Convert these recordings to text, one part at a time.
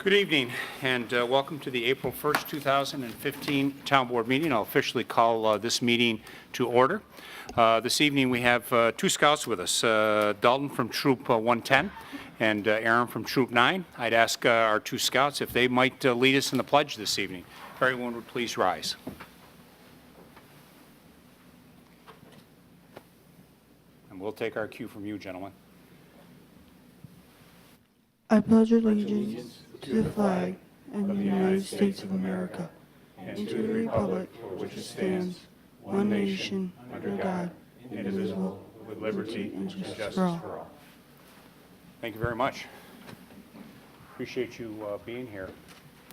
Good evening, and welcome to the April 1st, 2015 Town Board meeting. I'll officially call this meeting to order. This evening we have two scouts with us, Dalton from Troop 110 and Aaron from Troop 9. I'd ask our two scouts if they might lead us in the pledge this evening. If everyone would please rise. And we'll take our cue from you, gentlemen. I pledge allegiance to the flag of the United States of America and to the republic for which it stands, one nation, under God, indivisible, with liberty and justice for all. Thank you very much. Appreciate you being here.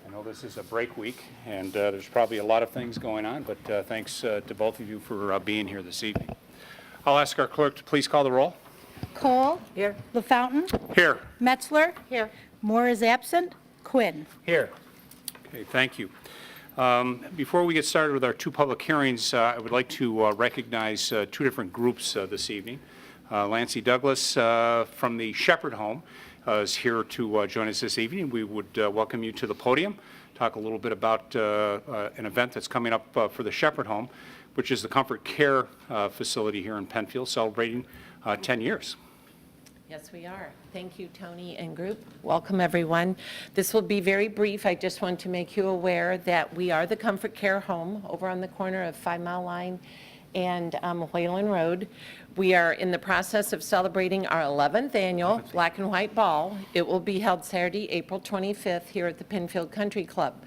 I know this is a break week, and there's probably a lot of things going on, but thanks to both of you for being here this evening. I'll ask our clerk to please call the roll. Cole. Here. LaFountain. Here. Metzler. Here. Moore is absent. Quinn. Here. Okay, thank you. Before we get started with our two public hearings, I would like to recognize two different groups this evening. Lancy Douglas from the Shepherd Home is here to join us this evening. We would welcome you to the podium, talk a little bit about an event that's coming up for the Shepherd Home, which is the Comfort Care facility here in Penfield, celebrating 10 years. Yes, we are. Thank you, Tony and group. Welcome, everyone. This will be very brief. I just want to make you aware that we are the Comfort Care Home over on the corner of 5 Mile Line and Whalen Road. We are in the process of celebrating our 11th annual Black and White Ball. It will be held Saturday, April 25th here at the Penfield Country Club.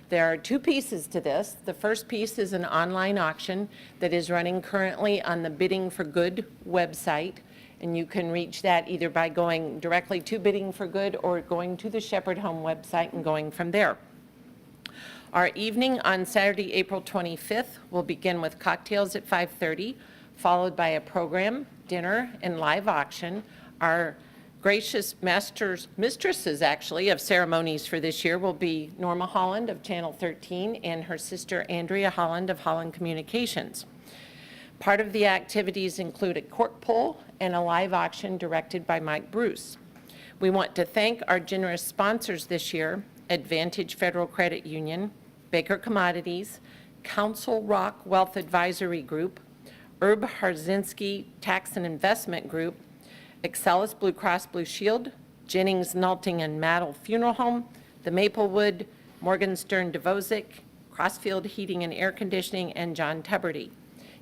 There are two pieces to this. The first piece is an online auction that is running currently on the Bidding for Good website, and you can reach that either by going directly to Bidding for Good or going to the Shepherd Home website and going from there. Our evening on Saturday, April 25th will begin with cocktails at 5:30, followed by a program, dinner, and live auction. Our gracious mistresses, actually, of ceremonies for this year will be Norma Holland of Channel 13 and her sister Andrea Holland of Holland Communications. Part of the activities include a cork pull and a live auction directed by Mike Bruce. We want to thank our generous sponsors this year: Advantage Federal Credit Union, Baker Commodities, Council Rock Wealth Advisory Group, Herb Harzinski Tax and Investment Group, Excelis Blue Cross Blue Shield, Jennings Nulting and Maddle Funeral Home, the Maplewood, Morgan Stern Devozic, Crossfield Heating and Air Conditioning, and John Tuberty.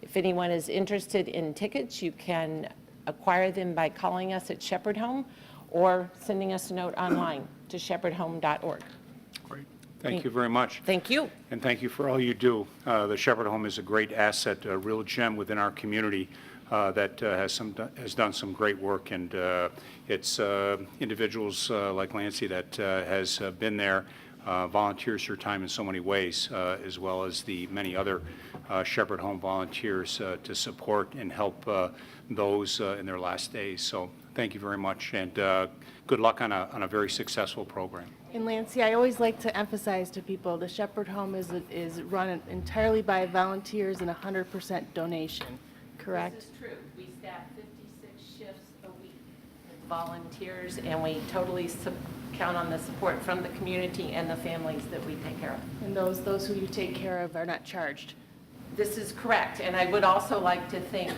If anyone is interested in tickets, you can acquire them by calling us at Shepherd Home or sending us a note online to shepherdhome.org. Great. Thank you very much. Thank you. And thank you for all you do. The Shepherd Home is a great asset, a real gem within our community that has done some great work, and it's individuals like Lancy that has been there, volunteers her time in so many ways, as well as the many other Shepherd Home volunteers to support and help those in their last days. So thank you very much, and good luck on a very successful program. And Lancy, I always like to emphasize to people the Shepherd Home is run entirely by volunteers and 100% donation, correct? This is true. We staff 56 shifts a week with volunteers, and we totally count on the support from the community and the families that we take care of. And those who you take care of are not charged. This is correct, and I would also like to thank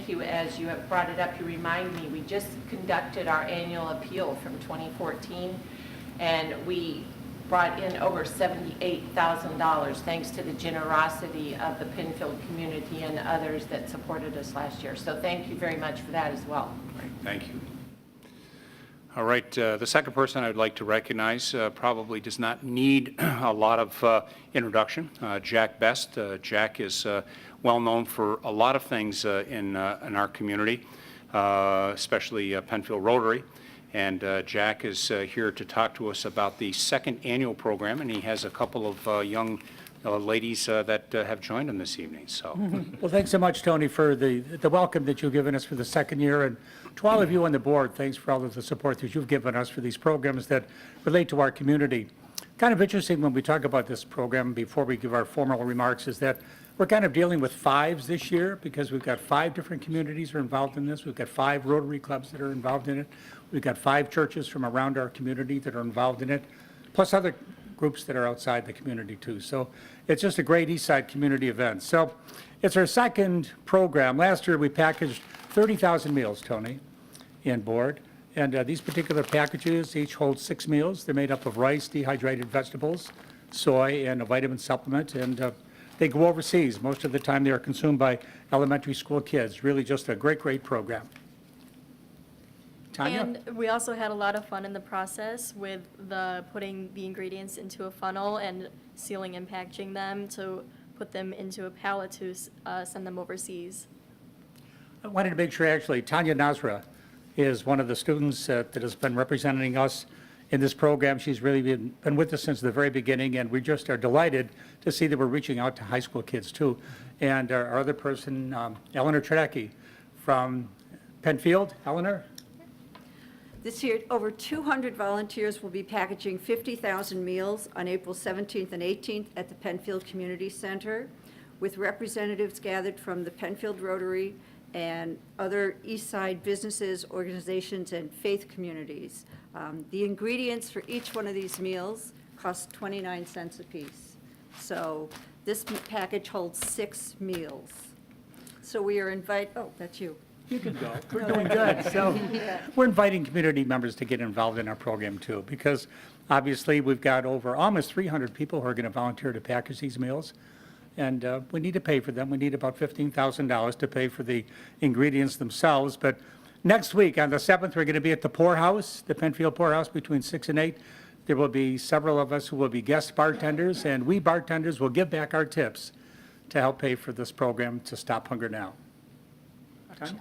you, as you have brought it up. You remind me, we just conducted our annual appeal from 2014, and we brought in over $78,000 thanks to the generosity of the Penfield community and others that supported us last year. So thank you very much for that as well. Great. Thank you. All right, the second person I'd like to recognize probably does not need a lot of introduction, Jack Best. Jack is well known for a lot of things in our community, especially Penfield Rotary. And Jack is here to talk to us about the second annual program, and he has a couple of young ladies that have joined him this evening. So, well, thanks so much, Tony, for the welcome that you've given us for the second year, and to all of you on the board, thanks for all of the support that you've given us for these programs that relate to our community. Kind of interesting when we talk about this program, before we give our formal remarks, is that We're kind of dealing with fives this year because we've got 5 different communities are involved in this. We've got 5 Rotary clubs that are involved in it. We've got 5 churches from around our community that are involved in it, plus other groups that are outside the community too. So it's just a great East Side community event. So it's our second program. Last year we packaged 30,000 meals, Tony, in board. And these particular packages each hold 6 meals. They're made up of rice, dehydrated vegetables, soy, and a vitamin supplement. And they go overseas. Most of the time they are consumed by elementary school kids. Really just a great, great program. Tanya? And we also had a lot of fun in the process with putting the ingredients into a funnel and sealing and packaging them to put them into a pallet to send them overseas. I wanted to make sure, actually, Tanya Nasra is one of the students that has been representing us in this program. She's really been with us since the very beginning, and we just are delighted to see that we're reaching out to high school kids, too. And our other person, Eleanor Tredecki from Penfield. Eleanor? This year, over 200 volunteers will be packaging 50,000 meals on April 17th and 18th at the Penfield Community Center, with representatives gathered from the Penfield Rotary and other East Side businesses, organizations, and faith communities. The ingredients for each one of these meals cost 29 cents a piece. So this package holds 6 meals. So we are oh, that's you. You can go. We're doing good. So we're inviting community members to get involved in our program too, because obviously we've got over almost 300 people who are going to volunteer to package these meals. And we need to pay for them. We need about $15,000 to pay for the ingredients themselves. But next week on the 7th, we're going to be at the Poorhouse, the Penfield Poorhouse, between 6 and 8. There will be several of us who will be guest bartenders, and we bartenders will give back our tips to help pay for this program to Stop Hunger Now. Tanya?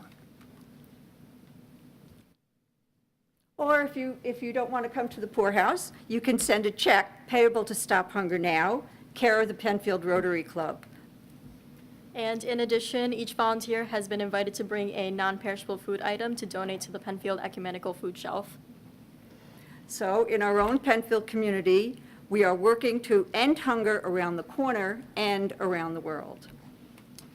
Or if you don't want to come to the poorhouse, you can send a check payable to Stop Hunger Now, care of the Penfield Rotary Club. And in addition, each volunteer has been invited to bring a non-perishable food item to donate to the Penfield Ecumenical Food Shelf. So in our own Penfield community, we are working to end hunger around the corner and around the world.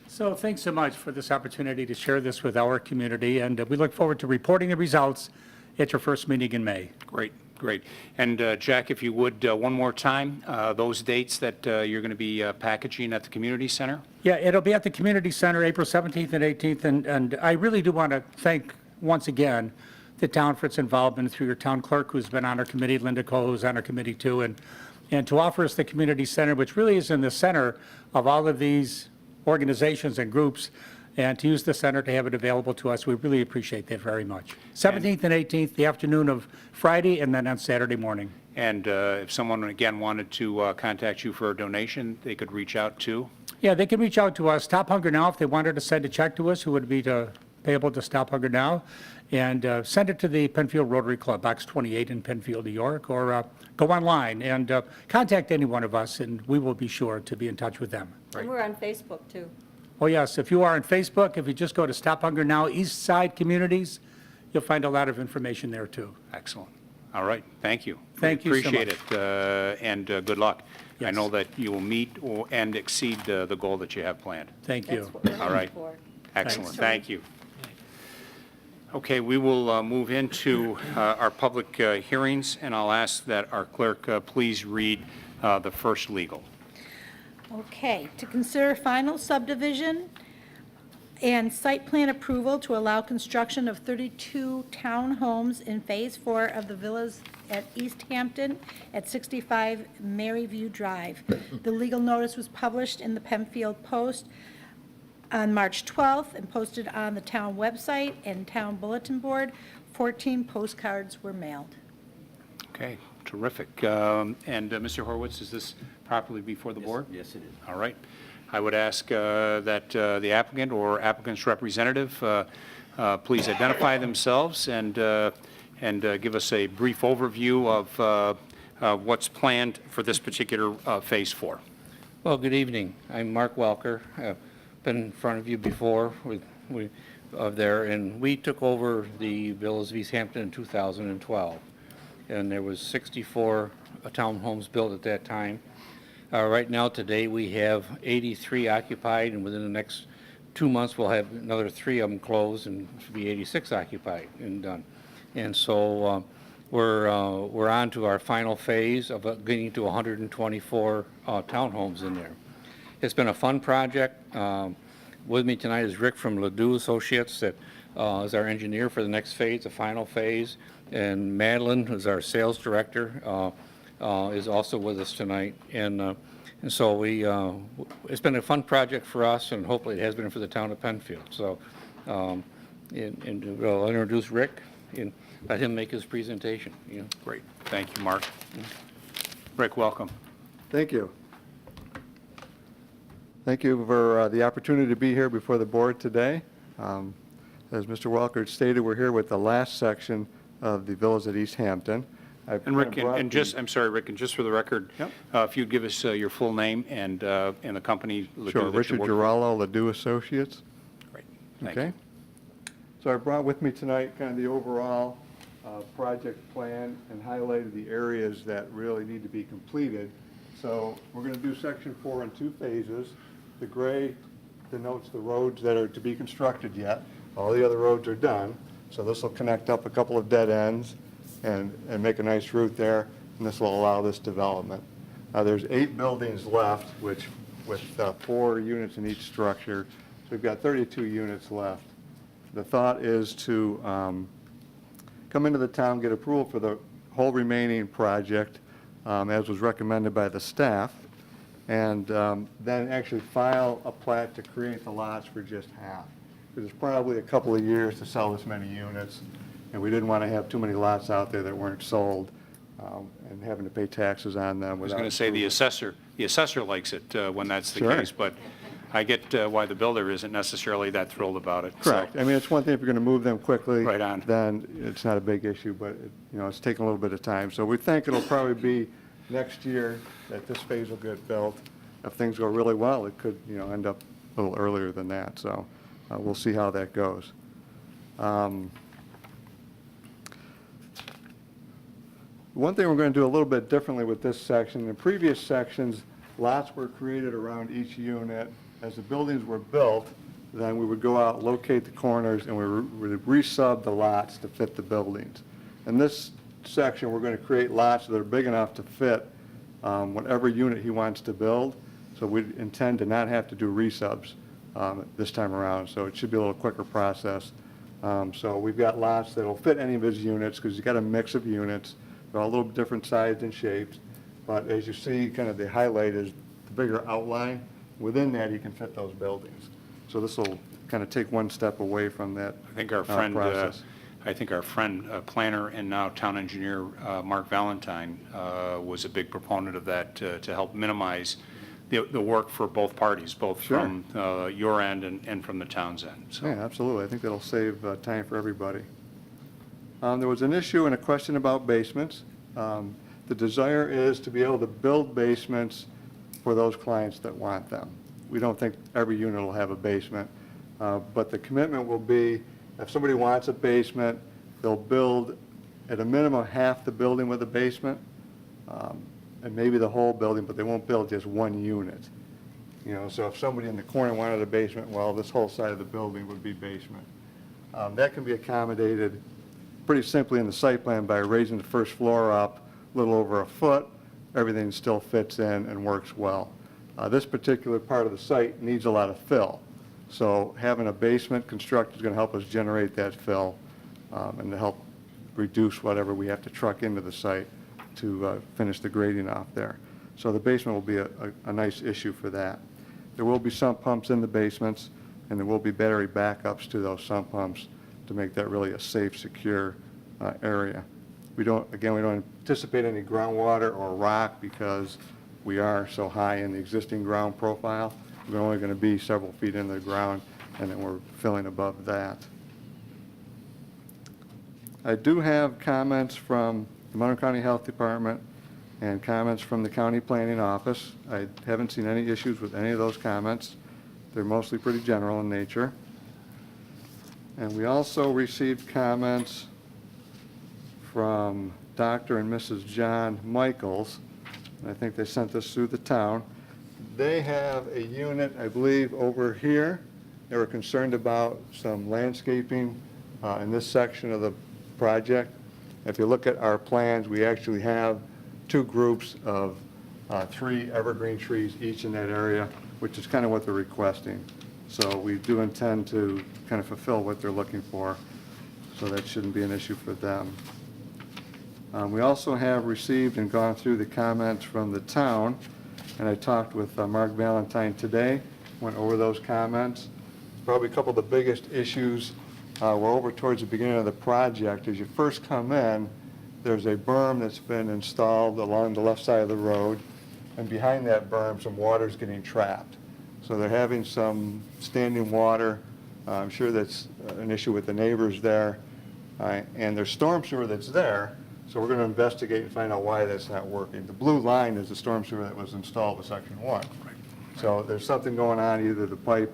So thanks so much for this opportunity to share this with our community, and we look forward to reporting the results at your first meeting in May. Great, great. And Jack, if you would, one more time, those dates that you're going to be packaging at the community center? Yeah, it'll be at the community center, April 17th and 18th, and I really do want to thank once again the town for its involvement through your town clerk, who's been on our committee, Linda Cole, who's on our committee too, and to offer us the community center, which really is in the center of all of these organizations and groups, and to use the center to have it available to us. We really appreciate that very much. 17th and 18th, the afternoon of Friday, and then on Saturday morning. And if someone, again, wanted to contact you for a donation, they could reach out to? Yeah, they can reach out to us. Stop Hunger Now, if they wanted to send a check to us, who would be payable to Stop Hunger Now, and send it to the Penfield Rotary Club, Box 28 in Penfield, New York, or go online and contact any one of us, and we will be sure to be in touch with them. And we're on Facebook, too. Oh, yes, if you are on Facebook, if you just go to Stop Hunger Now East Side Communities, you'll find a lot of information there, too. Excellent. All right, thank you. Thank you so Appreciate it, and good luck. I Yes. know that you will meet and exceed the goal that you have planned. Thank you. That's what we're All right. looking for. Excellent, thank you. Okay, we will move into our public hearings, and I'll ask that our clerk please read the first legal. Okay, to consider final subdivision and site plan approval to allow construction of 32 townhomes in Phase 4 of the villas at Easthampton at 65 Maryview Drive. The legal notice was published in the Penfield Post on March 12th and posted on the town website and town bulletin board. 14 postcards were mailed. Okay, terrific. And Mr. Horowitz, is this properly before the board? Yes, it is. All right. I would ask that the applicant or applicant's representative please identify themselves and give us a brief overview of what's planned for this particular Phase 4. Well, good evening. I'm Mark Welker. I've been in front of you before there, and we took over the villas of Easthampton in 2012. And there was 64 townhomes built at that time. Right now, today, we have 83 occupied, and within the next 2 months, we'll have another 3 of them closed, and should be 86 occupied and done. And so we're on to our final phase of getting to 124 townhomes in there. It's been a fun project. With me tonight is Rick from Ledoux Associates, that is our engineer for the next phase, the final phase, and Madeline, who's our sales director, is also with us tonight. And so it's been a fun project for us, and hopefully it has been for the town of Penfield. So, and I'll introduce Rick and let him make his presentation. Great. Thank you, Mark. Rick, welcome. Thank you. Thank you for the opportunity to be here before the board today. As Mr. Welker stated, we're here with the last section of the villas at Easthampton. And Rick, I'm sorry, Rick, and just for the record, Yep. if you'd give us your full name and the company. Sure, Richard Girallo, Ledoux Associates. Great. Thank you. Okay. So I brought with me tonight kind of the overall project plan and highlighted the areas that really need to be completed. So we're going to do section 4 in 2 phases. The gray denotes the roads that are to be constructed yet. All the other roads are done. So this will connect up a couple of dead ends and make a nice route there, and this will allow this development. There's 8 buildings left, which with 4 units in each structure. So we've got 32 units left. The thought is to come into the town, get approval for the whole remaining project, as was recommended by the staff, and then actually file a plat to create the lots for just half. Because it's probably a couple of years to sell this many units, and we didn't want to have too many lots out there that weren't sold and having to pay taxes on them. I was going to say the assessor likes it when that's the Sure. case, but I get why the builder isn't necessarily that thrilled about it. Correct. So, I mean, it's one thing if you're going to move them quickly. Right on. Then it's not a big issue, but, it's taking a little bit of time. So we think it'll probably be next year that this phase will get built. If things go really well, it could, end up a little earlier than that. So we'll see how that goes. One thing we're going to do a little bit differently with this section, in previous sections, lots were created around each unit. As the buildings were built, then we would go out, locate the corners, and we would resub the lots to fit the buildings. In this section, we're going to create lots that are big enough to fit whatever unit he wants to build. So we intend to not have to do resubs this time around, so it should be a little quicker process. So we've got lots that will fit any of his units, because he's got a mix of units. They're all a little different sized and shapes, but as you see, kind of the highlight is the bigger outline. Within that, he can fit those buildings. So this will kind of take one step away from that I think our friend, process. planner and now town engineer Mark Valentine was a big proponent of that to help minimize the work for both parties, both Sure. from your end and from the town's end. So. Yeah, absolutely. I think that'll save time for everybody. There was an issue and a question about basements. The desire is to be able to build basements for those clients that want them. We don't think every unit will have a basement, but the commitment will be if somebody wants a basement, they'll build at a minimum half the building with a basement, and maybe the whole building, but they won't build just one unit. So if somebody in the corner wanted a basement, well, this whole side of the building would be basement. That can be accommodated pretty simply in the site plan by raising the first floor up a little over a foot. Everything still fits in and works well. This particular part of the site needs a lot of fill. So having a basement constructed is going to help us generate that fill and to help reduce whatever we have to truck into the site to finish the grading off there. So the basement will be a nice issue for that. There will be sump pumps in the basements, and there will be battery backups to those sump pumps to make that really a safe, secure area. We don't anticipate any groundwater or rock because we are so high in the existing ground profile. We're only going to be several feet into the ground, and then we're filling above that. I do have comments from the Monroe County Health Department and comments from the County Planning Office. I haven't seen any issues with any of those comments. They're mostly pretty general in nature. And we also received comments from Dr. and Mrs. John Michaels, and I think they sent this through the town. They have a unit, I believe, over here. They were concerned about some landscaping in this section of the project. If you look at our plans, we actually have 2 groups of 3 evergreen trees each in that area, which is kind of what they're requesting. So we do intend to kind of fulfill what they're looking for, so that shouldn't be an issue for them. We also have received and gone through the comments from the town, and I talked with Mark Valentine today, went over those comments. Probably a couple of the biggest issues were over towards the beginning of the project. As you first come in, there's a berm that's been installed along the left side of the road, and behind that berm, some water's getting trapped. So they're having some standing water. I'm sure that's an issue with the neighbors there. And there's storm sewer that's there, so we're going to investigate and find out why that's not working. The blue line is the storm sewer that was installed with Section 1. So there's something going on. Either the pipe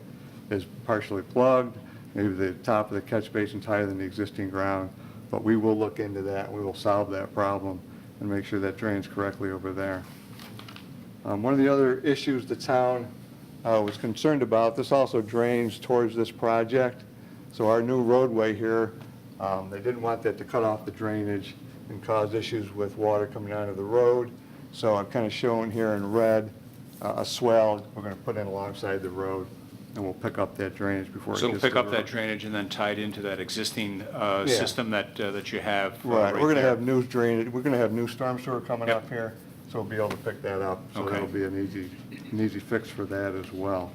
is partially plugged, maybe the top of the catch basin's higher than the existing ground, but we will look into that, and we will solve that problem and make sure that drains correctly over there. One of the other issues the town was concerned about, this also drains towards this project, so our new roadway here, they didn't want that to cut off the drainage and cause issues with water coming out of the road. So I'm kind of showing here in red a swell we're going to put in alongside the road, and we'll pick up that drainage before it So gets it'll to pick the up road. that drainage and then tie it into that existing system that you have. Right, we're going to there. have new drainage, we're going to have new storm sewer coming Yep. up here, so we'll be able to pick that up. So Okay. that'll be an easy fix for that as well.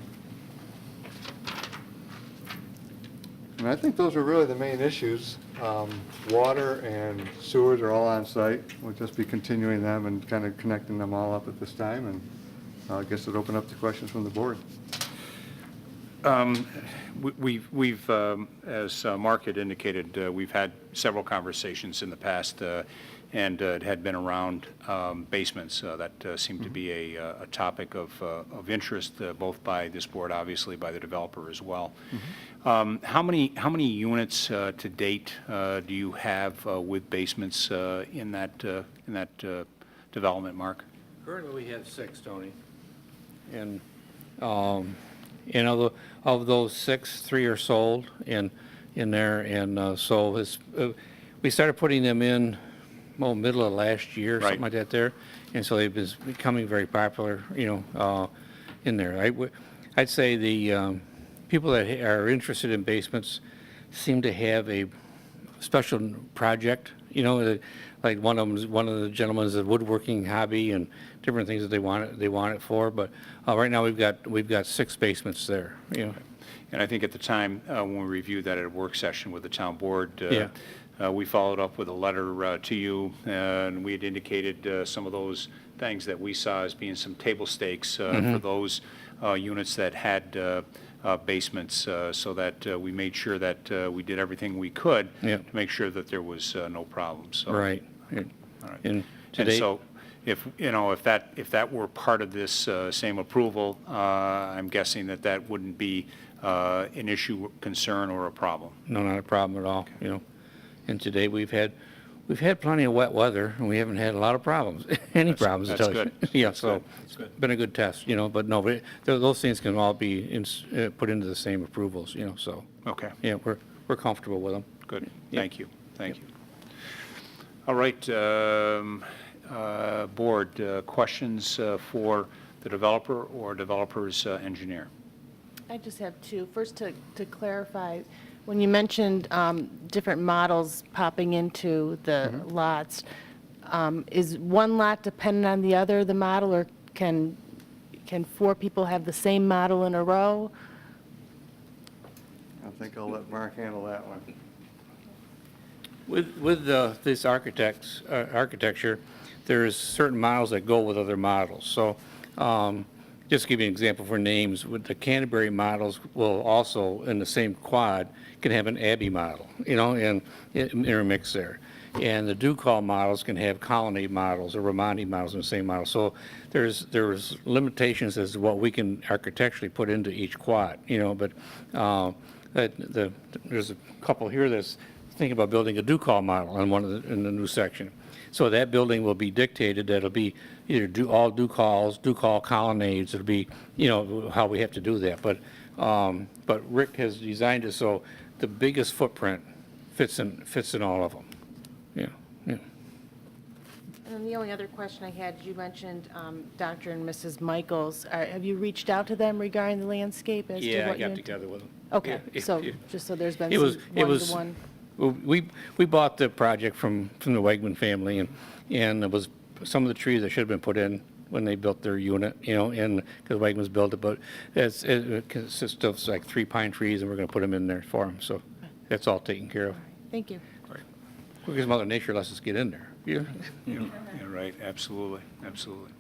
And I think those are really the main issues. Water and sewers are all on site. We'll just be continuing them and kind of connecting them all up at this time, and I guess it'll open up to questions from the board. We've, as Mark had indicated, we've had several conversations in the past, and it had been around basements. That seemed to be a topic of interest, both by this board, obviously, by the developer as well. How many units to date do you have with basements in that development, Mark? Currently, we have 6, Tony. And of those 6, 3 are sold in there. And so we started putting them in, middle of last year, Right. something like that there. And so they've been becoming very popular, in there. I'd say the people that are interested in basements seem to have a special project, like one of the gentlemen is a woodworking hobby and different things that they want it for. But right now we've got 6 basements there. And I think at the time, when we reviewed that at a work session with the town board, Yeah. We followed up with a letter to you, and we had indicated some of those things that we saw as being some table stakes for those units that had basements, so that we made sure that we did everything we could Yeah. to make sure that there was no problems. So, Right. all right. And And today, so, if that were part of this same approval, I'm guessing that wouldn't be an issue, concern, or a problem. no, not a problem at all, And today we've had plenty of wet weather, and we haven't had a lot of problems, any problems to that's tell you. good. Yeah, That's so good. That's it's good. been a good test, but no, those things can all be put into the same approvals, so, Okay, yeah, we're comfortable with them. good. Yeah. Thank you. Thank you. All right, board, questions for the developer or developer's engineer? I just have 2. First, to clarify, when you mentioned different models popping into the lots, is one lot dependent on the other, the model, or can 4 people have the same model in a row? I think I'll let Mark handle that one. With this architecture, there's certain models that go with other models. So just to give you an example for names, with the Canterbury models will also, in the same quad, can have an Abbey model, and intermix there. And the Ducal models can have Colonnade models or Ramondi models in the same model. So there's limitations as to what we can architecturally put into each quad, but there's a couple here that's thinking about building a do-call model on one of the, in the new section. So that building will be dictated, that'll be either all do-call colonnades, it'll be, you know, how we have to do that. But Rick has designed it so the biggest footprint fits in all of them. Yeah, yeah. And then the only other question I had, you mentioned Dr. and Mrs. Michaels. Have you reached out to them regarding the landscape as to Yeah, I what you... got together with them. Okay, Yeah, so yeah. just so there's been It was, some it was, one-to-one. we bought the project from the Wegman family, and it was some of the trees that should have been put in when they built their unit, you know, and, because Wegmans built it, but it consists of like 3 pine trees, and we're gonna put them in there for them, so that's all taken care of. Thank you. Because Mother Nature lets us get in there. Yeah. Yeah, right, absolutely, absolutely.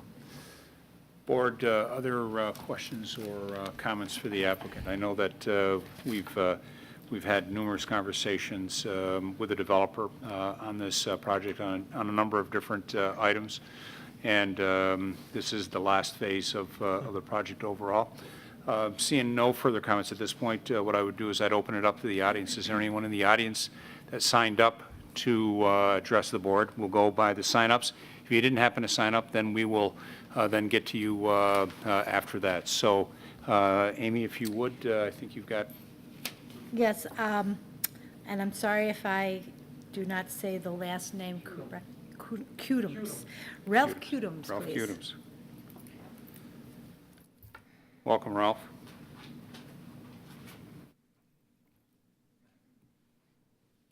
Board, other questions or comments for the applicant? I know that we've had numerous conversations with the developer on this project on a number of different items, and this is the last phase of the project overall. Seeing no further comments at this point, what I would do is I'd open it up to the audience. Is there anyone in the audience that signed up to address the board? We'll go by the sign-ups. If you didn't happen to sign up, then we will then get to you after that. So, Amy, if you would, I think you've got... Yes, and I'm sorry if I do not say the last name correct. Cudums. Ralph Cudums, Ralph please. Cudums. Welcome, Ralph.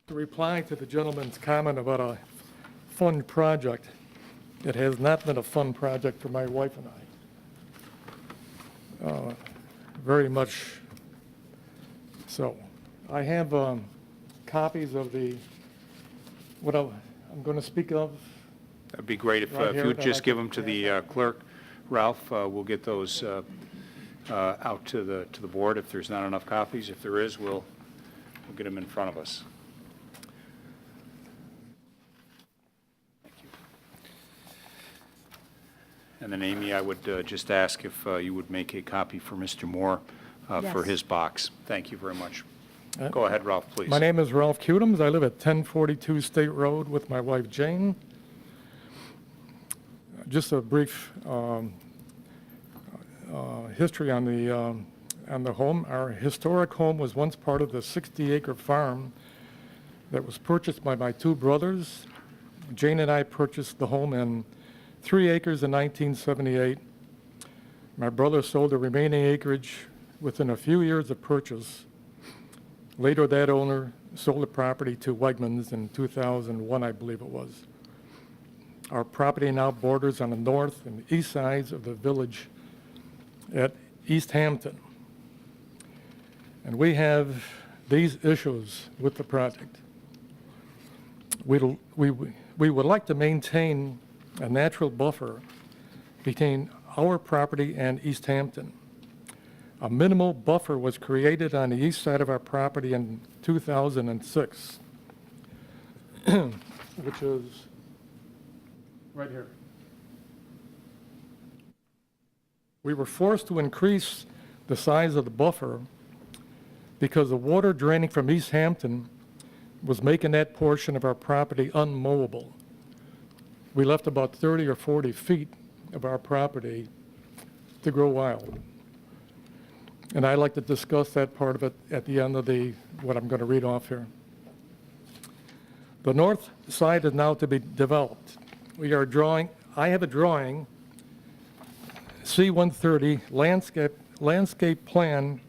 To reply to the gentleman's comment about a fun project, it has not been a fun project for my wife and I. Very much so. I have copies of what I'm going to speak of. That'd be great if Right if here, you would I'd just like give to them to the clerk. Ralph, we'll get those out to the board if there's not enough copies. If there is, we'll get them in front of us. Thank you. And then, Amy, I would just ask if you would make a copy for Mr. Moore for Yes. his box. Thank you very much. Go ahead, Ralph, please. My name is Ralph Cudums. I live at 1042 State Road with my wife Jane. Just a brief history on the home. Our historic home was once part of the 60-acre farm that was purchased by my 2 brothers. Jane and I purchased the home in 3 acres in 1978. My brother sold the remaining acreage within a few years of purchase. Later, that owner sold the property to Wegmans in 2001, I believe it was. Our property now borders on the north and east sides of the village at Easthampton. And we have these issues with the project. We would like to maintain a natural buffer between our property and Easthampton. A minimal buffer was created on the east side of our property in 2006, which is right here. We were forced to increase the size of the buffer because the water draining from Easthampton was making that portion of our property unmowable. We left about 30 or 40 feet of our property to grow wild. And I'd like to discuss that part of it at the end of what I'm going to read off here. The north side is now to be developed. I have a drawing, C-130 landscape plan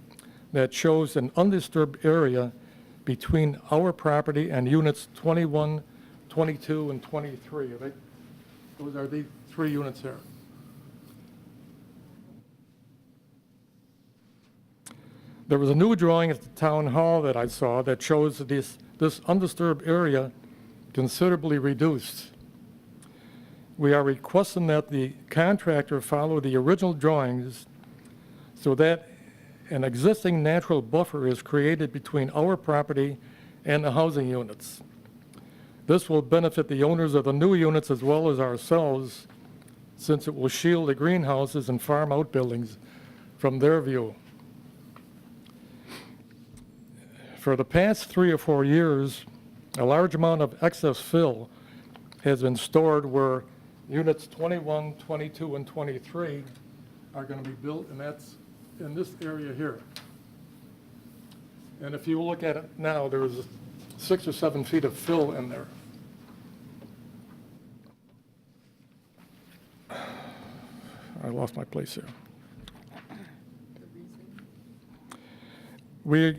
that shows an undisturbed area between our property and units 21, 22, and 23. Those are the 3 units here. There was a new drawing at the town hall that I saw that shows this undisturbed area considerably reduced. We are requesting that the contractor follow the original drawings so that an existing natural buffer is created between our property and the housing units. This will benefit the owners of the new units as well as ourselves, since it will shield the greenhouses and farm outbuildings from their view. For the past 3 or 4 years, A large amount of excess fill has been stored where units 21, 22, and 23 are going to be built, and that's in this area here. And if you look at it now, there's 6 or 7 feet of fill in there. I lost my place here. We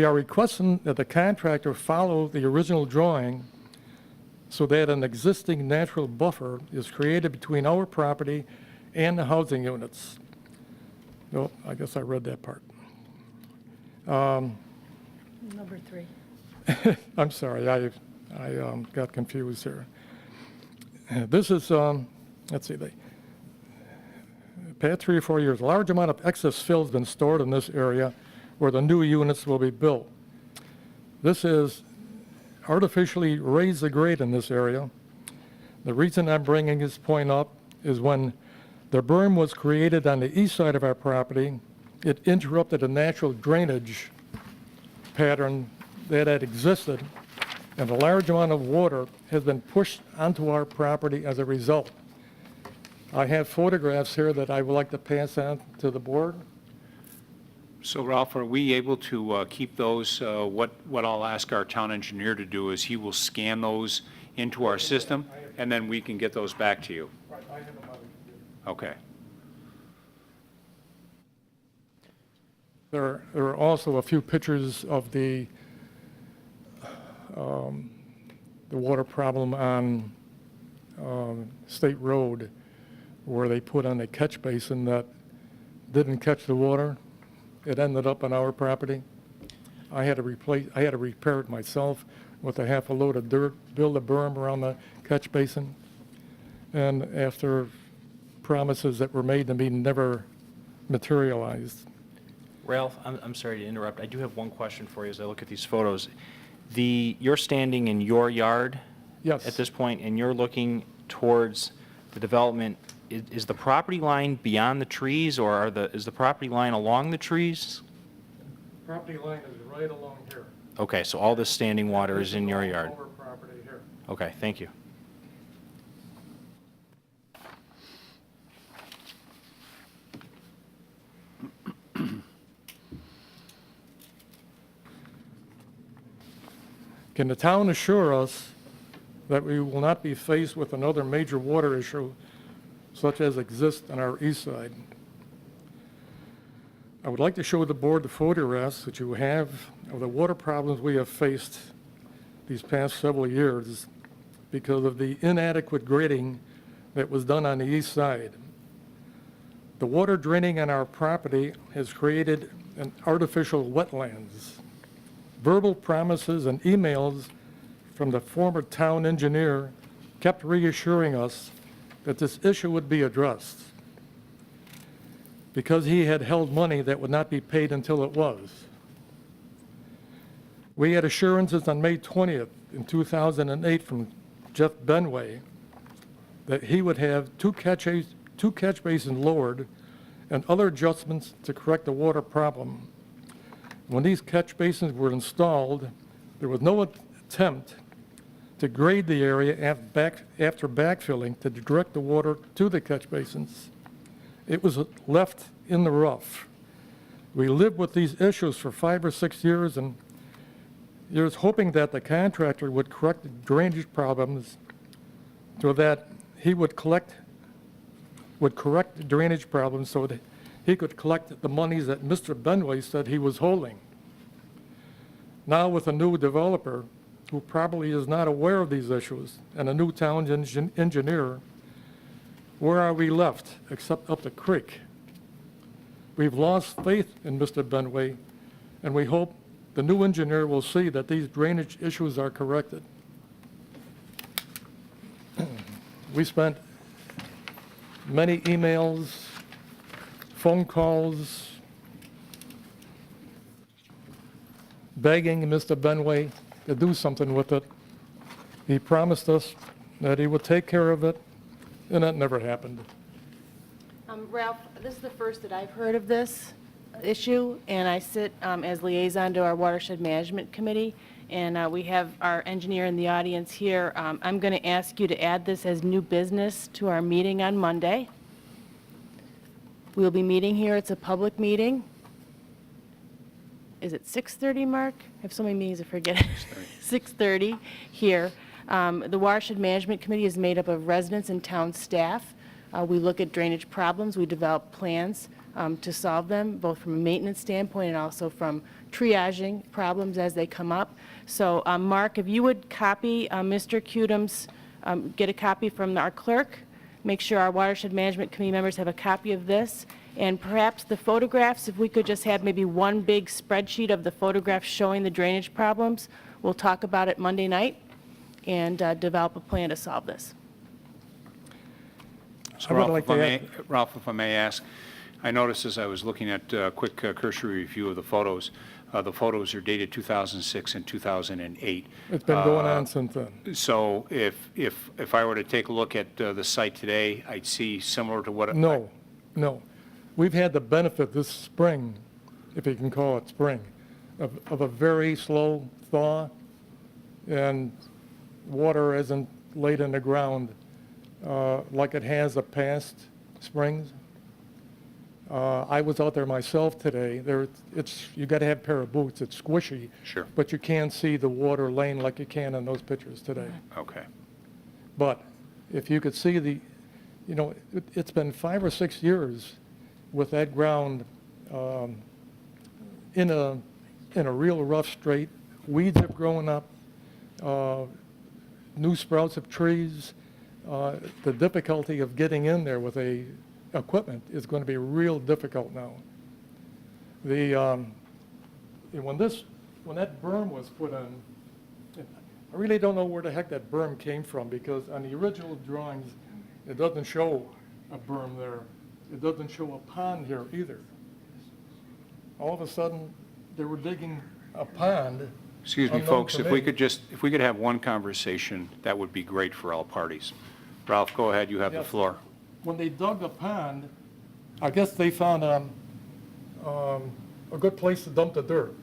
are requesting that the contractor follow the original drawing so that an existing natural buffer is created between our property and the housing units. No, I guess I read that part. Number 3. I'm sorry, I got confused here. This is, let's see, the past 3 or 4 years, a large amount of excess fill has been stored in this area where the new units will be built. This is artificially raised the grade in this area. The reason I'm bringing this point up is when the berm was created on the east side of our property, it interrupted a natural drainage pattern that had existed, and a large amount of water has been pushed onto our property as a result. I have photographs here that I would like to pass on to the board. So Ralph, are we able to keep those? What I'll ask our town engineer to do is he will scan those into our system, and then we can get those back to you. Right, I have them on the computer. Okay. There are also a few pictures of the water problem on State Road where they put on a catch basin that didn't catch the water. It ended up on our property. I had to repair it myself with a half a load of dirt, build a berm around the catch basin. And after promises that were made to me never materialized. Ralph, I'm sorry to interrupt. I do have one question for you as I look at these photos. You're standing in your yard Yes. at this point, and you're looking towards the development. Is the property line beyond the trees, or is the property line along the trees? Property line is right along here. Okay, so all this standing water is in your yard. Our property here. Okay, thank you. Can the town assure us that we will not be faced with another major water issue such as exists on our east side? I would like to show the board the photographs that you have of the water problems we have faced these past several years because of the inadequate grading that was done on the east side. The water draining on our property has created an artificial wetlands. Verbal promises and emails from the former town engineer kept reassuring us that this issue would be addressed because he had held money that would not be paid until it was. We had assurances on May 20th in 2008 from Jeff Benway that he would have two catch basins lowered and other adjustments to correct the water problem. When these catch basins were installed, there was no attempt to grade the area after backfilling to direct the water to the catch basins. It was left in the rough. We lived with these issues for 5 or 6 years, and years hoping that the contractor would correct the drainage problems so that he would correct the drainage problems so that he could collect the monies that Mr. Benway said he was holding. Now with a new developer who probably is not aware of these issues and a new town engineer, where are we left except up the creek? We've lost faith in Mr. Benway, and we hope the new engineer will see that these drainage issues are corrected. We spent many emails, phone calls, begging Mr. Benway to do something with it. He promised us that he would take care of it, and that never happened. Ralph, this is the first that I've heard of this. issue, and I sit as liaison to our Watershed Management Committee, and we have our engineer in the audience here. I'm going to ask you to add this as new business to our meeting on Monday. We'll be meeting here. It's a public meeting. Is it 6:30, Mark? I have so many meetings, I forget. 6:30 here. The Watershed Management Committee is made up of residents and town staff. We look at drainage problems. We develop plans to solve them, both from a maintenance standpoint and also from triaging problems as they come up. So, Mark, if you would copy Mr. Cudum's, get a copy from our clerk, make sure our Watershed Management Committee members have a copy of this, and perhaps the photographs, if we could just have maybe one big spreadsheet of the photographs showing the drainage problems. We'll talk about it Monday night and develop a plan to solve this. So Ralph, if I may ask, I noticed as I was looking at a quick cursory review of the photos are dated 2006 and 2008. It's been going on since then. So if I were to take a look at the site today, I'd see similar to what... No. We've had the benefit this spring, if you can call it spring, of a very slow thaw, and water isn't laid in the ground like it has the past springs. I was out there myself today. You got to have a pair of boots. It's squishy. Sure. But you can't see the water lane like you can in those pictures today. Okay. But if you could see it's been 5 or 6 years with that ground in a real rough strait. Weeds have grown up, new sprouts of trees. The difficulty of getting in there with equipment is going to be real difficult now. When that berm was put in, I really don't know where the heck that berm came from, because on the original drawings, it doesn't show a berm there. It doesn't show a pond here either. All of a sudden, they were digging a pond. Excuse me, unknown folks, to if we could have one conversation, that would be great for all parties. Ralph, go ahead, you have the Yes. floor. When they dug the pond, I guess they found a good place to dump the dirt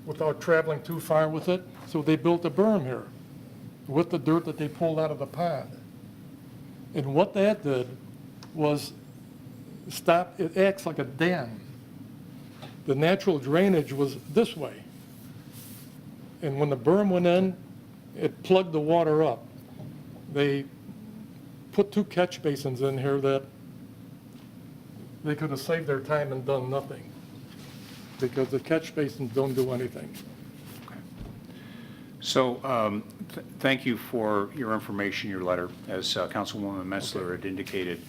without traveling too far with it. So they built a berm here with the dirt that they pulled out of the pond. And what that did was it acts like a dam. The natural drainage was this way. And when the berm went in, it plugged the water up. They put 2 catch basins in here that they could have saved their time and done nothing, because the catch basins don't do anything. So thank you for your information, your letter. As Councilwoman Metzler had indicated,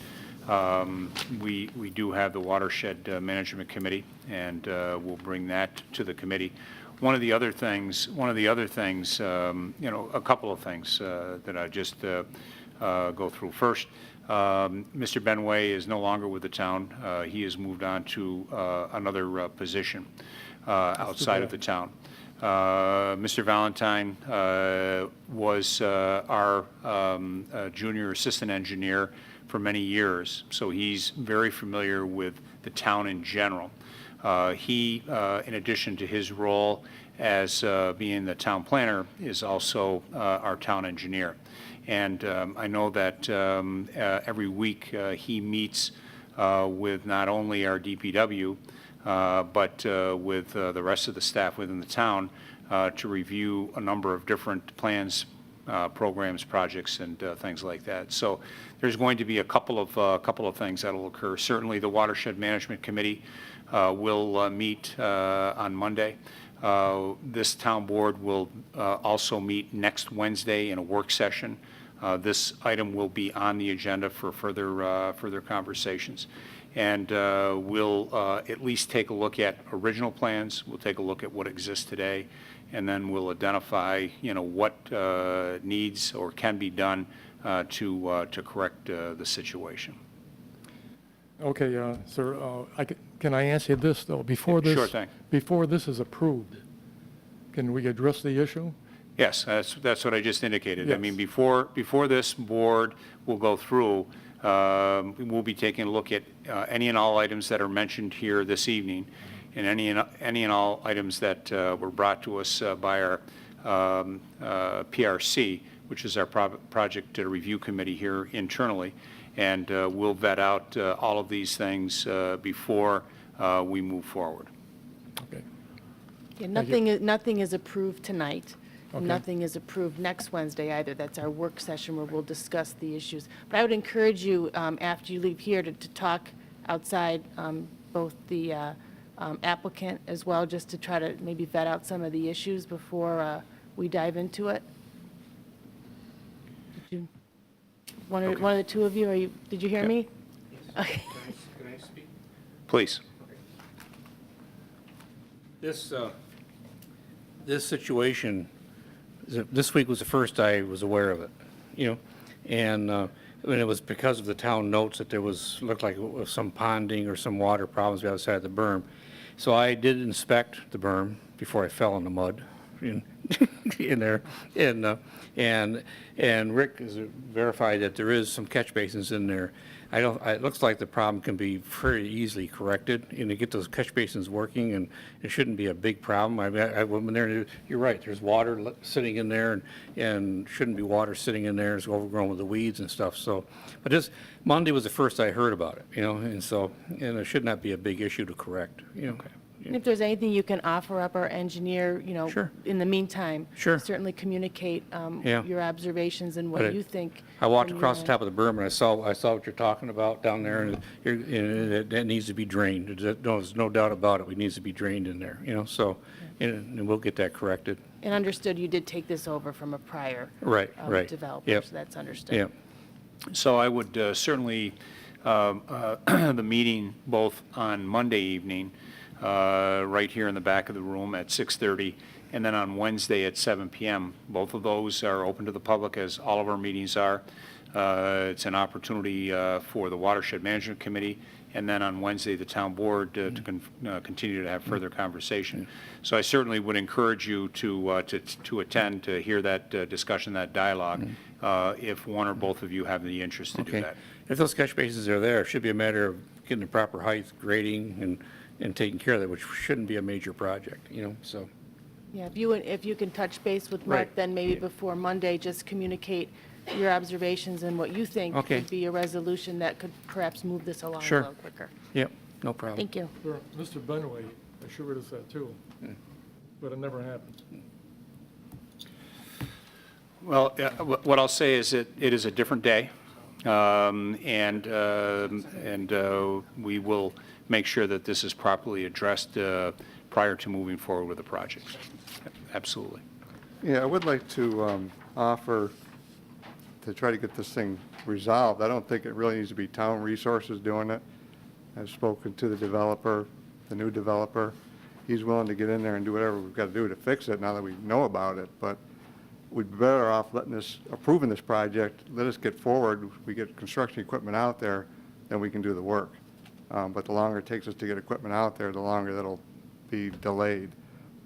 we do have the Watershed Management Committee, and we'll bring that to the committee. One of the other things, a couple of things that I just go through. First, Mr. Benway is no longer with the town. He has moved on to another position outside of the town. Mr. Valentine was our junior assistant engineer for many years, so he's very familiar with the town in general. He, in addition to his role as being the town planner, is also our town engineer. And I know that every week he meets with not only our DPW, but with the rest of the staff within the town to review a number of different plans, programs, projects, and things like that. So there's going to be a couple of things that will occur. Certainly, the Watershed Management Committee will meet on Monday. This town board will also meet next Wednesday in a work session. This item will be on the agenda for further conversations. And we'll at least take a look at original plans. We'll take a look at what exists today, and then we'll identify, what needs or can be done to correct the situation. Okay, sir, can I ask you this, though? Before this, Sure thing. Before this is approved, can we address the issue? Yes, that's what I just indicated. I Yes. mean, before this board will go through, We'll be taking a look at any and all items that are mentioned here this evening, and any and all items that were brought to us by our PRC, which is our project review committee here internally, and we'll vet out all of these things before we move forward. Okay. Yeah, nothing is approved tonight. Okay. Nothing is approved next Wednesday either. That's our work session where we'll discuss the issues. But I would encourage you, after you leave here, to talk outside, both the applicant as well, just to try to maybe vet out some of the issues before we dive into it. One of the two of you, did you hear me? Okay. Can I speak? Please. This situation, this week was the first I was aware of it, and it was because of the town notes that there looked like it was some ponding or some water problems outside of the berm. So I did inspect the berm before I fell in the mud in there, and Rick has verified that there is some catch basins in there. It looks like the problem can be very easily corrected, and to get those catch basins working, and it shouldn't be a big problem. I went there, you're right, there's water sitting in there, and shouldn't be water sitting in there. It's overgrown with the weeds and stuff, so. But Monday was the first I heard about it, and it should not be a big issue to correct, Okay. And if there's anything you can offer up our engineer, Sure. in the meantime. Sure. Certainly communicate Yeah. your observations and But what you think. I walked from across your the top of the berm, and I saw what you're talking about down there, and that needs to be drained. There's no doubt about it. It needs to be drained in there, so, and we'll get that corrected. And understood, you did take this over from a prior Right. developer, Yep. so that's understood. Yeah. So I would certainly, the meeting both on Monday evening, right here in the back of the room at 6:30, and then on Wednesday at 7 p.m. Both of those are open to the public, as all of our meetings are. It's an opportunity for the Watershed Management Committee, and then on Wednesday, the town board to continue to have further conversation. So I certainly would encourage you to attend, to hear that discussion, that dialogue, if one or both of you have the interest to do Okay. that. If those catch basins are there, it should be a matter of getting the proper height, grading, and taking care of that, which shouldn't be a major project, so. Yeah, if you can touch base with Mark, Right. then maybe before Monday, just communicate your observations and what you think Okay. would be a resolution that could perhaps move this along a Sure. little quicker. Yep, no problem. Thank you. Sure, Mr. Benway assured us that too, but it never happened. Well, what I'll say is it is a different day, and we will make sure that this is properly addressed prior to moving forward with the project. Absolutely. Yeah, I would like to offer to try to get this thing resolved. I don't think it really needs to be town resources doing it. I've spoken to the developer, the new developer. He's willing to get in there and do whatever we've got to do to fix it now that we know about it, but we'd be better off approving this project, let us get forward, we get construction equipment out there, then we can do the work. But the longer it takes us to get equipment out there, the longer that'll be delayed.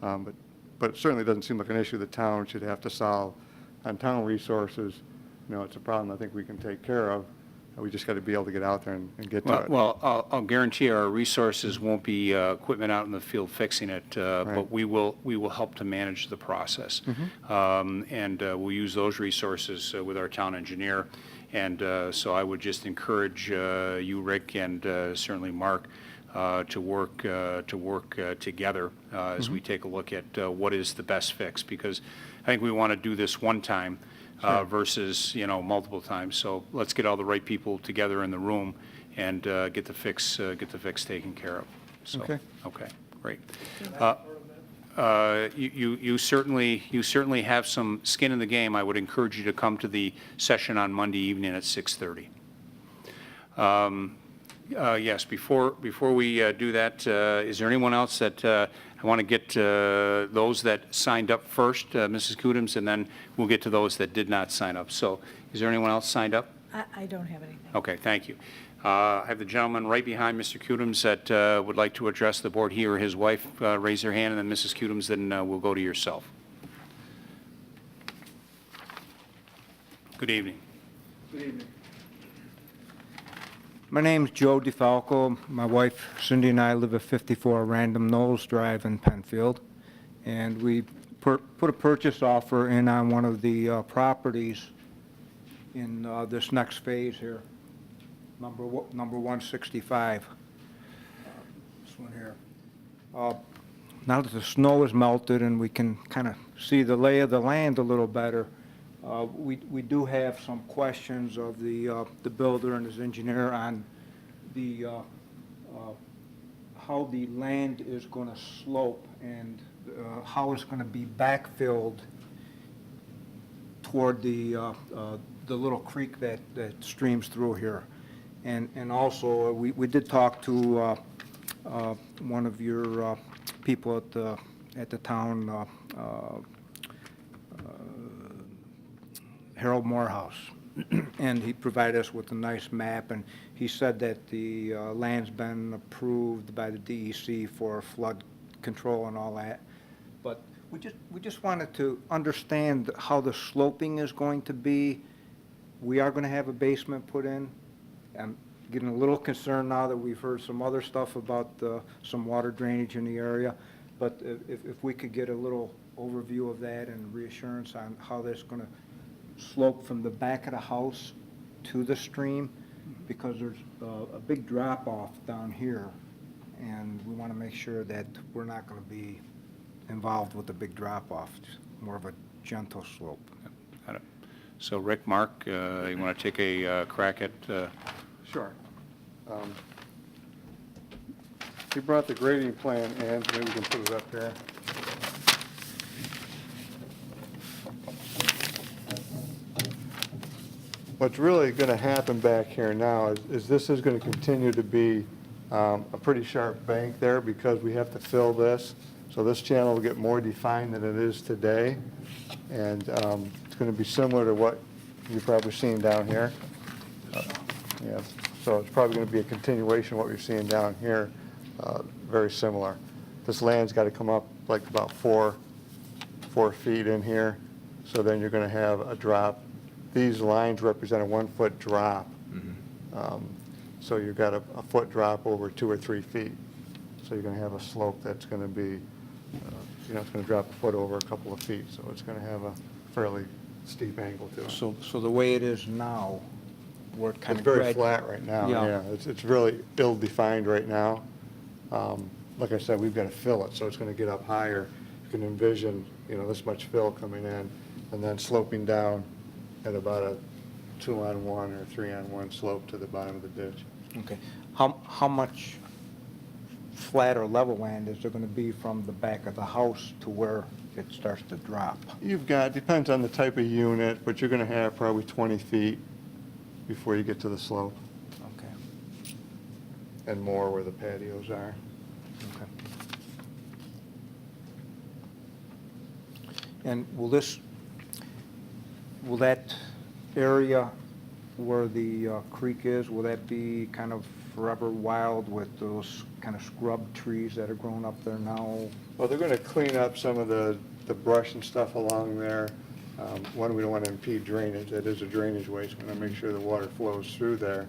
But it certainly doesn't seem like an issue the town should have to solve on town resources. It's a problem I think we can take care of. We just got to be able to get out there and get to it. Well, I'll guarantee our resources won't be equipment out in the field fixing it, but we will help to manage the process. And we'll use those resources with our town engineer. And so I would just encourage you, Rick, and certainly Mark, to work together as we take a look at what is the best fix, because I think we want to do this one time versus multiple times. So let's get all the right people together in the room and get the fix taken care of. So, okay, great. You certainly have some skin in the game. I would encourage you to come to the session on Monday evening at 6:30. Yes, before we do that, is there anyone else that I want to get those that signed up first, Mrs. Kudums, and then we'll get to those that did not sign up. So is there anyone else signed up? I don't have anything. Okay, thank you. I have the gentleman right behind Mr. Kudums that would like to address the board. He or his wife raise their hand, and then Mrs. Kudums, then we'll go to yourself. Good evening. Good evening. My name's Joe DeFalco. My wife Cindy and I live at 54 Random Knolls Drive in Penfield. And we put a purchase offer in on one of the properties in this next phase here, number 165. This one here. Now that the snow is melted and we can kind of see the lay of the land a little better, we do have some questions of the builder and his engineer on the how the land is going to slope and how it's going to be backfilled toward the little creek that streams through here. And also, we did talk to one of your people at the town, Harold Morehouse, and he provided us with a nice map, and he said that the land's been approved by the DEC for flood control and all that. But we just wanted to understand how the sloping is going to be. We are going to have a basement put in. I'm getting a little concerned now that we've heard some other stuff about some water drainage in the area. But if we could get a little overview of that and reassurance on how that's going to slope from the back of the house to the stream, because there's a big drop-off down here, and we want to make sure that we're not going to be involved with the big drop-off, more of a gentle slope. Got it. So Rick, Mark, you want to take a crack at? Sure. He brought the grading plan, and maybe we can put it up here. What's really going to happen back here now is this is going to continue to be a pretty sharp bank there because we have to fill this. So this channel will get more defined than it is today. And it's going to be similar to what you've probably seen down here. Yeah. So it's probably going to be a continuation of what you're seeing down here, very similar. This land's got to come up like about 4 feet in here. So then you're going to have a drop. These lines represent a 1 foot drop. So you've got a foot drop over 2 or 3 feet. So you're going to have a slope that's going to be, it's going to drop a foot over a couple of feet. So it's going to have a fairly steep angle to it. So the way it is now, we're kind It's of very flat right now, yeah. It's really ill-defined right now. Like I said, we've got to fill it, so it's going to get up higher. You can envision, this much fill coming in and then sloping down at about a 2-on-1 or 3-on-1 slope to the bottom of the ditch. Okay. How much flat or level land is there going to be from the back of the house to where it starts to drop? Depends on the type of unit, but you're going to have probably 20 feet before you get to the slope. Okay. And more where the patios are. Okay. And will that area where the creek is, will that be kind of forever wild with those kind of scrub trees that are growing up there now? Well, they're going to clean up some of the brush and stuff along there. One, we don't want to impede drainage. That is a drainage way, so we're going to make sure the water flows through there.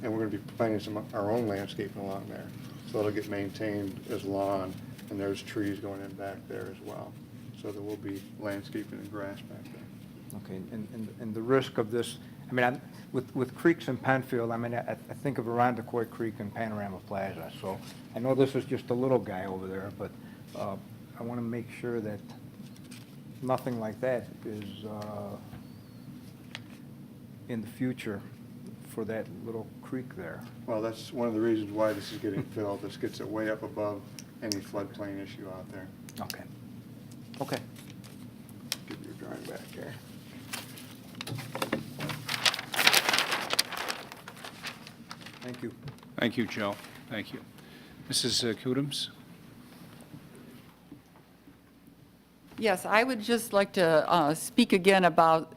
And we're going to be planting our own landscaping along there. So it'll get maintained as lawn, and there's trees going in back there as well. So there will be landscaping and grass back there. Okay, and the risk of this, with creeks in Penfield, I think of Irondequoit Creek and Panorama Plaza. So I know this is just a little guy over there, but I want to make sure that nothing like that is in the future for that little creek there. Well, that's one of the reasons why this is getting filled. This gets it way up above any floodplain issue out there. Okay. Okay. Give you a drawing back here. Thank you. Thank you, Joe. Thank you. Mrs. Kudums? Yes, I would just like to speak again about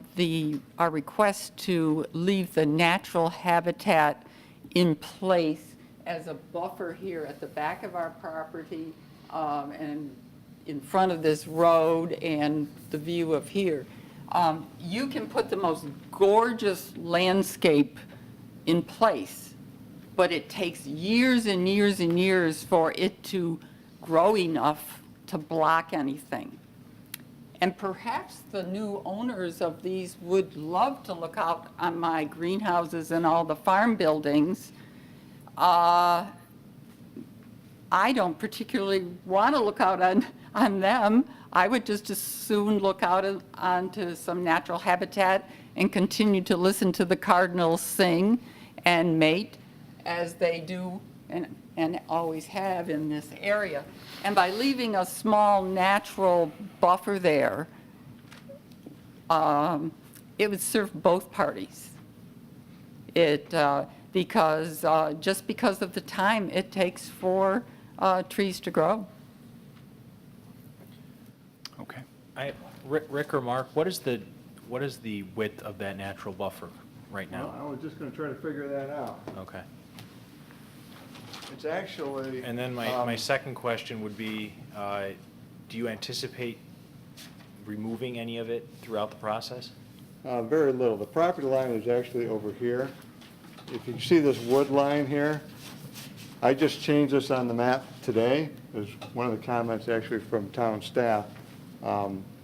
our request to leave the natural habitat in place as a buffer here at the back of our property and in front of this road and the view of here. You can put the most gorgeous landscape in place, but it takes years and years and years for it to grow enough to block anything. And perhaps the new owners of these would love to look out on my greenhouses and all the farm buildings. I don't particularly want to look out on them. I would just as soon look out onto some natural habitat and continue to listen to the cardinals sing and mate as they do and always have in this area. And by leaving a small natural buffer there, it would serve both parties. Because just because of the time it takes for trees to grow. Okay. Rick or Mark, what is the width of that natural buffer right now? I was just going to try to figure that out. Okay. It's actually... And then my second question would be, do you anticipate removing any of it throughout the process? Very little. The property line is actually over here. If you see this wood line here, I just changed this on the map today. It was one of the comments actually from town staff.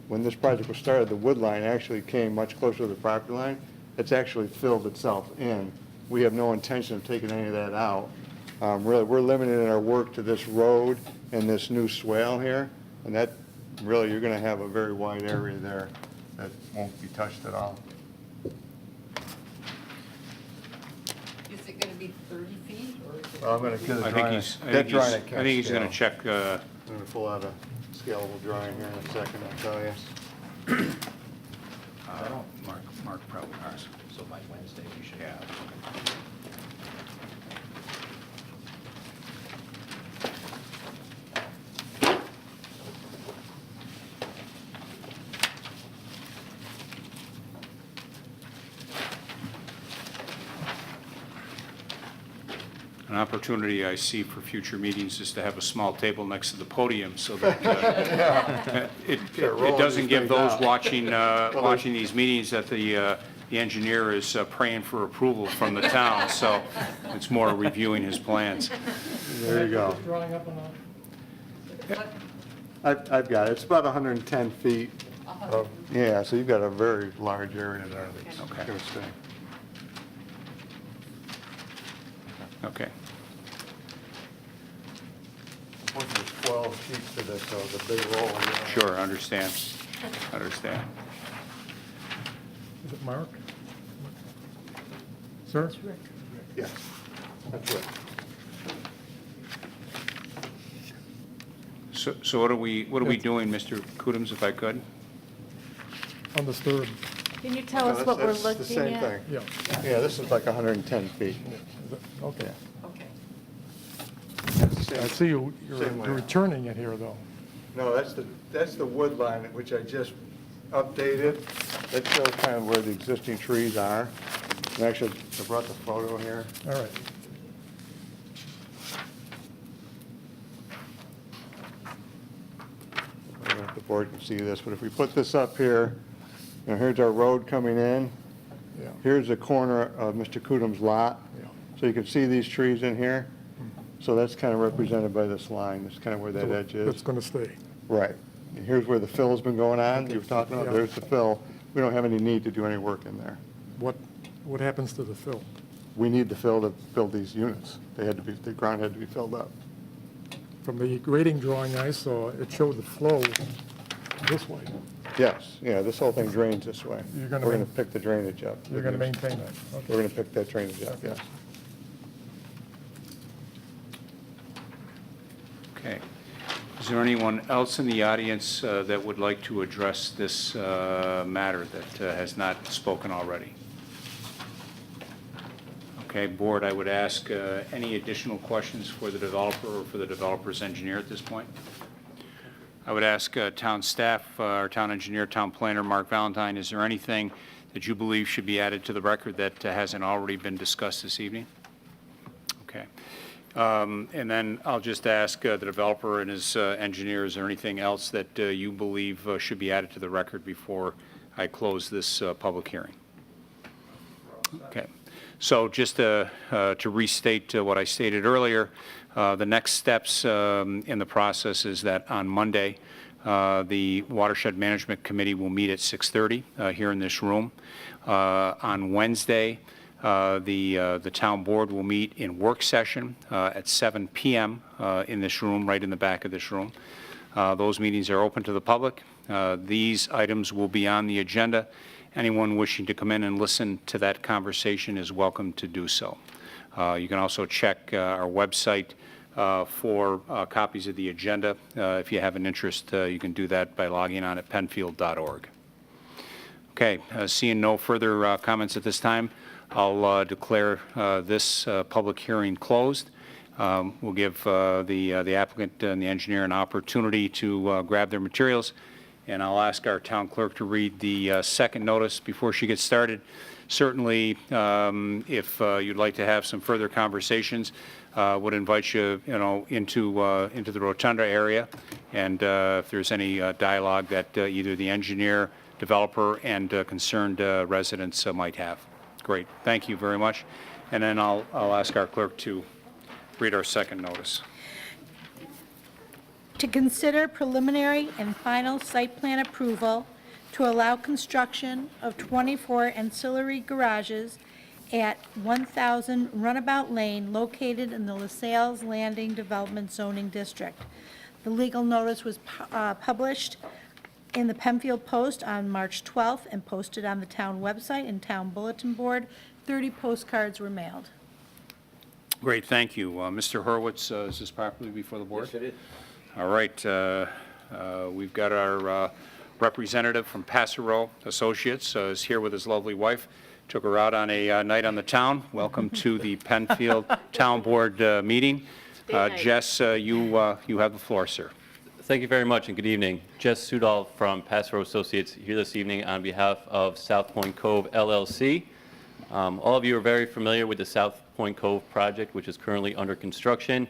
When this project was started, the wood line actually came much closer to the property line. It's actually filled itself in. We have no intention of taking any of that out. Really, we're limiting our work to this road and this new swale here, and that, really, you're going to have a very wide area there that won't be touched at all. Is it going to be 30 feet or is it? I'm going to get I a think drawing. he's, I That think drawing he's, I I can't think he's going to scale. check, I'm going to pull out a scalable drawing here in a second, I'll tell you. Mark probably has. So by Wednesday, we should Yeah. An opportunity I see for future meetings is to have a small table next to the podium so that it doesn't give those watching these meetings that the engineer is praying for approval from the town, so it's more reviewing his plans. There you go. Drawing up on I've got it. It's about 110 feet. Yeah, so you've got a very large area there that's Okay. going to stay. Okay. Unfortunately, there's 12 sheets to this, so it's a big roll. Sure, understand. Understand. Is it Mark? Sir? Yes, that's right. So what are we doing, Mr. Kudums, if I could? Can Undisturbed. you tell us what we're That's the looking same at? thing. Yeah. Yeah, this is like 110 feet. Okay. Okay. That's the same- I see you're Same way. returning it here, though. No, that's the wood line, which I just updated. That shows kind of where the existing trees are. And actually, I brought the photo here. All right. I don't know if the board can see this, but if we put this up here, here's our road coming in. Yeah. Here's the corner of Mr. Kudum's lot. Yeah. So you can see these trees in here. So that's kind of represented by this line. That's kind of where that edge That's is. going to stay. Right. And here's where the fill's been going on. You were talking about, Yeah. there's the fill. We don't have any need to do any work in there. What happens to the fill? We need the fill to build these units. The ground had to be filled up. From the grading drawing I saw, it showed the flow this way. Yes, yeah, this whole thing drains this way. You're We're gonna going to main- pick the drainage up. You're going to maintain that. We're Okay. going to pick that drainage up, yes. Okay. Is there anyone else in the audience that would like to address this matter that has not spoken already? Okay, Board, I would ask any additional questions for the developer or for the developer's engineer at this point? I would ask town staff, our town engineer, town planner, Mark Valentine, is there anything that you believe should be added to the record that hasn't already been discussed this evening? Okay. And then I'll just ask the developer and his engineer, is there anything else that you believe should be added to the record before I close this public hearing? Okay. So just to restate what I stated earlier, the next steps in the process is that on Monday, the Watershed Management Committee will meet at 6:30 here in this room. On Wednesday, the town board will meet in work session at 7 p.m. In this room, right in the back of this room. Those meetings are open to the public. These items will be on the agenda. Anyone wishing to come in and listen to that conversation is welcome to do so. You can also check our website for copies of the agenda. If you have an interest, you can do that by logging on at penfield.org. Okay, seeing no further comments at this time, I'll declare this public hearing closed. We'll give the applicant and the engineer an opportunity to grab their materials, and I'll ask our town clerk to read the second notice before she gets started. Certainly, if you'd like to have some further conversations, would invite you, into the rotunda area, and if there's any dialogue that either the engineer, developer, and concerned residents might have. Great, thank you very much. And then I'll ask our clerk to read our second notice. To consider preliminary and final site plan approval to allow construction of 24 ancillary garages at 1,000 Runabout Lane located in the LaSalle's Landing Development Zoning District. The legal notice was published in the Penfield Post on March 12th and posted on the town website and town bulletin board. 30 postcards were mailed. Great, thank you. Mr. Hurwitz, is this properly before the board? Yes, it is. All right, we've got our representative from Passero Associates is here with his lovely wife. Took her out on a night on the town. Welcome to the Penfield Town Board meeting. Jess, you have the floor, sir. Thank you very much and good evening. Jess Sudol from Passero Associates here this evening on behalf of South Point Cove LLC. All of you are very familiar with the South Point Cove project, which is currently under construction.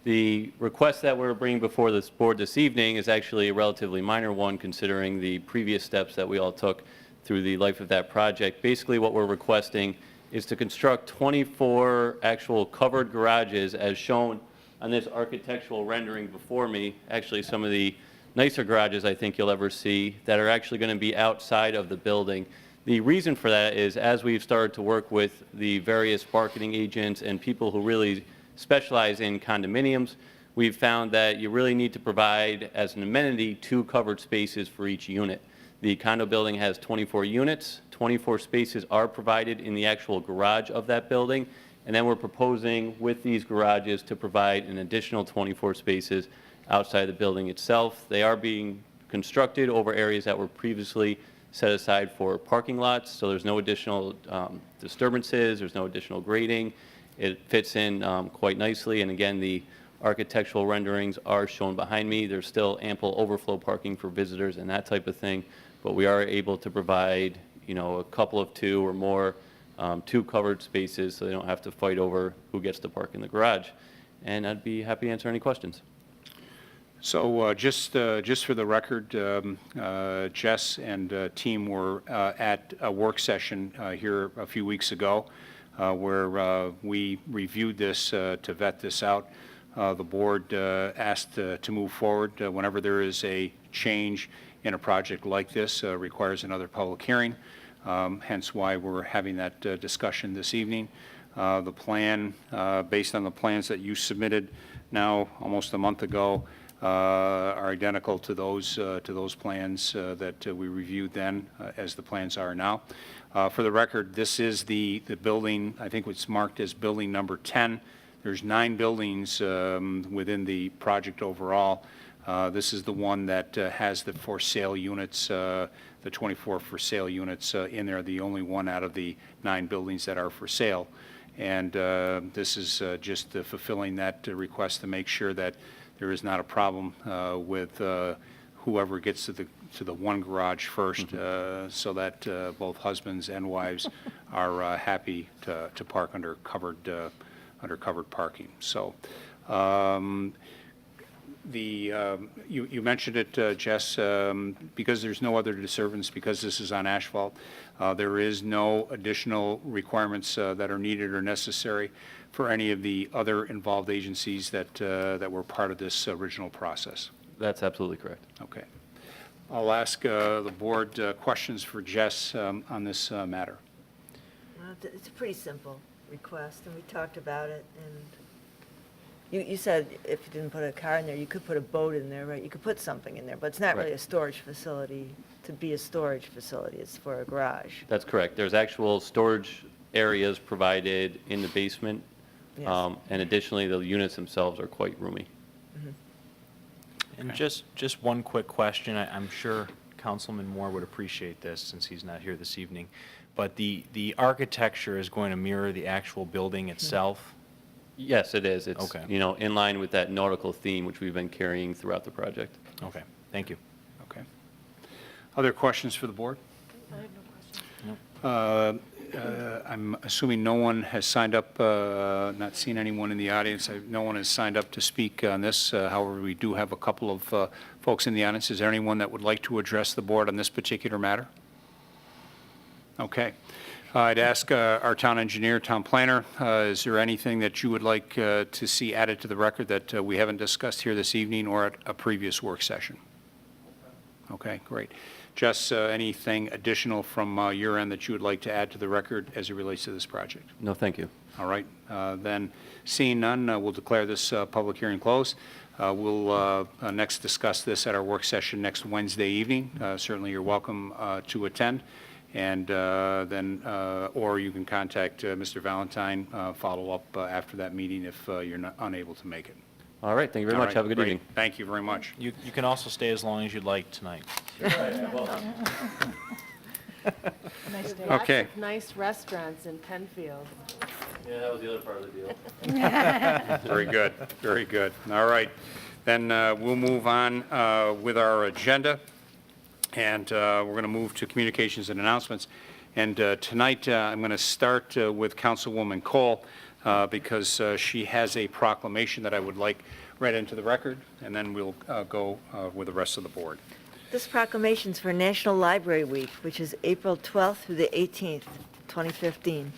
The request that we're bringing before this board this evening is actually a relatively minor one considering the previous steps that we all took through the life of that project. Basically what we're requesting is to construct 24 actual covered garages as shown on this architectural rendering before me. Actually some of the nicer garages I think you'll ever see that are actually going to be outside of the building. The reason for that is as we've started to work with the various marketing agents and people who really specialize in condominiums, we've found that you really need to provide as an amenity 2 covered spaces for each unit. The condo building has 24 units, 24 spaces are provided in the actual garage of that building, and then we're proposing with these garages to provide an additional 24 spaces outside the building itself. They are being constructed over areas that were previously set aside for parking lots, so there's no additional disturbances, there's no additional grading. It fits in quite nicely, and again, the architectural renderings are shown behind me. There's still ample overflow parking for visitors and that type of thing, but we are able to provide, a couple of 2 or more 2 covered spaces so they don't have to fight over who gets to park in the garage. And I'd be happy to answer any questions. So just for the record, Jess and team were at a work session here a few weeks ago where we reviewed this to vet this out. The board asked to move forward whenever there is a change in a project like this, requires another public hearing, hence why we're having that discussion this evening. The plan, based on the plans that you submitted now almost a month ago, are identical to those plans that we reviewed then as the plans are now. For the record, this is the building, I think it's marked as building number 10. There's 9 buildings within the project overall. This is the one that has the for sale units, the 24 for sale units in there, the only one out of the 9 buildings that are for sale. And this is just fulfilling that request to make sure that there is not a problem with whoever gets to the one garage first, so that both husbands and wives are happy to park under covered parking. So You mentioned it, Jess, because there's no other disturbance, because this is on asphalt, there is no additional requirements that are needed or necessary for any of the other involved agencies that were part of this original process. That's absolutely correct. Okay. I'll ask the board questions for Jess on this matter. It's a pretty simple request, and we talked about it, and you said if you didn't put a car in there, you could put a boat in there, right? You could put something in there, but it's not really Right. a storage facility to be a storage facility. It's for a garage. That's correct. There's actual storage areas provided in the basement. Yes. And additionally, the units themselves are quite roomy. And just one quick question. I'm sure Councilman Moore would appreciate this since he's not here this evening. But the architecture is going to mirror the actual building itself? Yes, it is. It's, Okay. in line with that nautical theme, which we've been carrying throughout the project. Okay, thank you. Okay. Other questions for the board? I have no question. I'm assuming no one has signed up, not seen anyone in the audience. No one has signed up to speak on this. However, we do have a couple of folks in the audience. Is there anyone that would like to address the board on this particular matter? Okay. I'd ask our town engineer, town planner, is there anything that you would like to see added to the record that we haven't discussed here this evening or at a previous work session? Okay, great. Jess, anything additional from your end that you would like to add to the record as it relates to this project? No, thank you. All right, then, seeing none, we'll declare this public hearing closed. We'll next discuss this at our work session next Wednesday evening. Certainly, you're welcome to attend, and then, or you can contact Mr. Valentine, follow up after that meeting if you're not unable to make it. All right, thank you very All much. right, Have a good great. evening. Thank you very much. You can also stay as long as you'd like tonight. Lots Okay. of nice restaurants in Penfield. Yeah, that was the other part of the deal. Very good, very good. All right, then we'll move on with our agenda, and we're going to move to communications and announcements. And tonight, I'm going to start with Councilwoman Cole, because she has a proclamation that I would like read into the record, and then we'll go with the rest of the board. This proclamation's for National Library Week, which is April 12th through the 18th, 2015.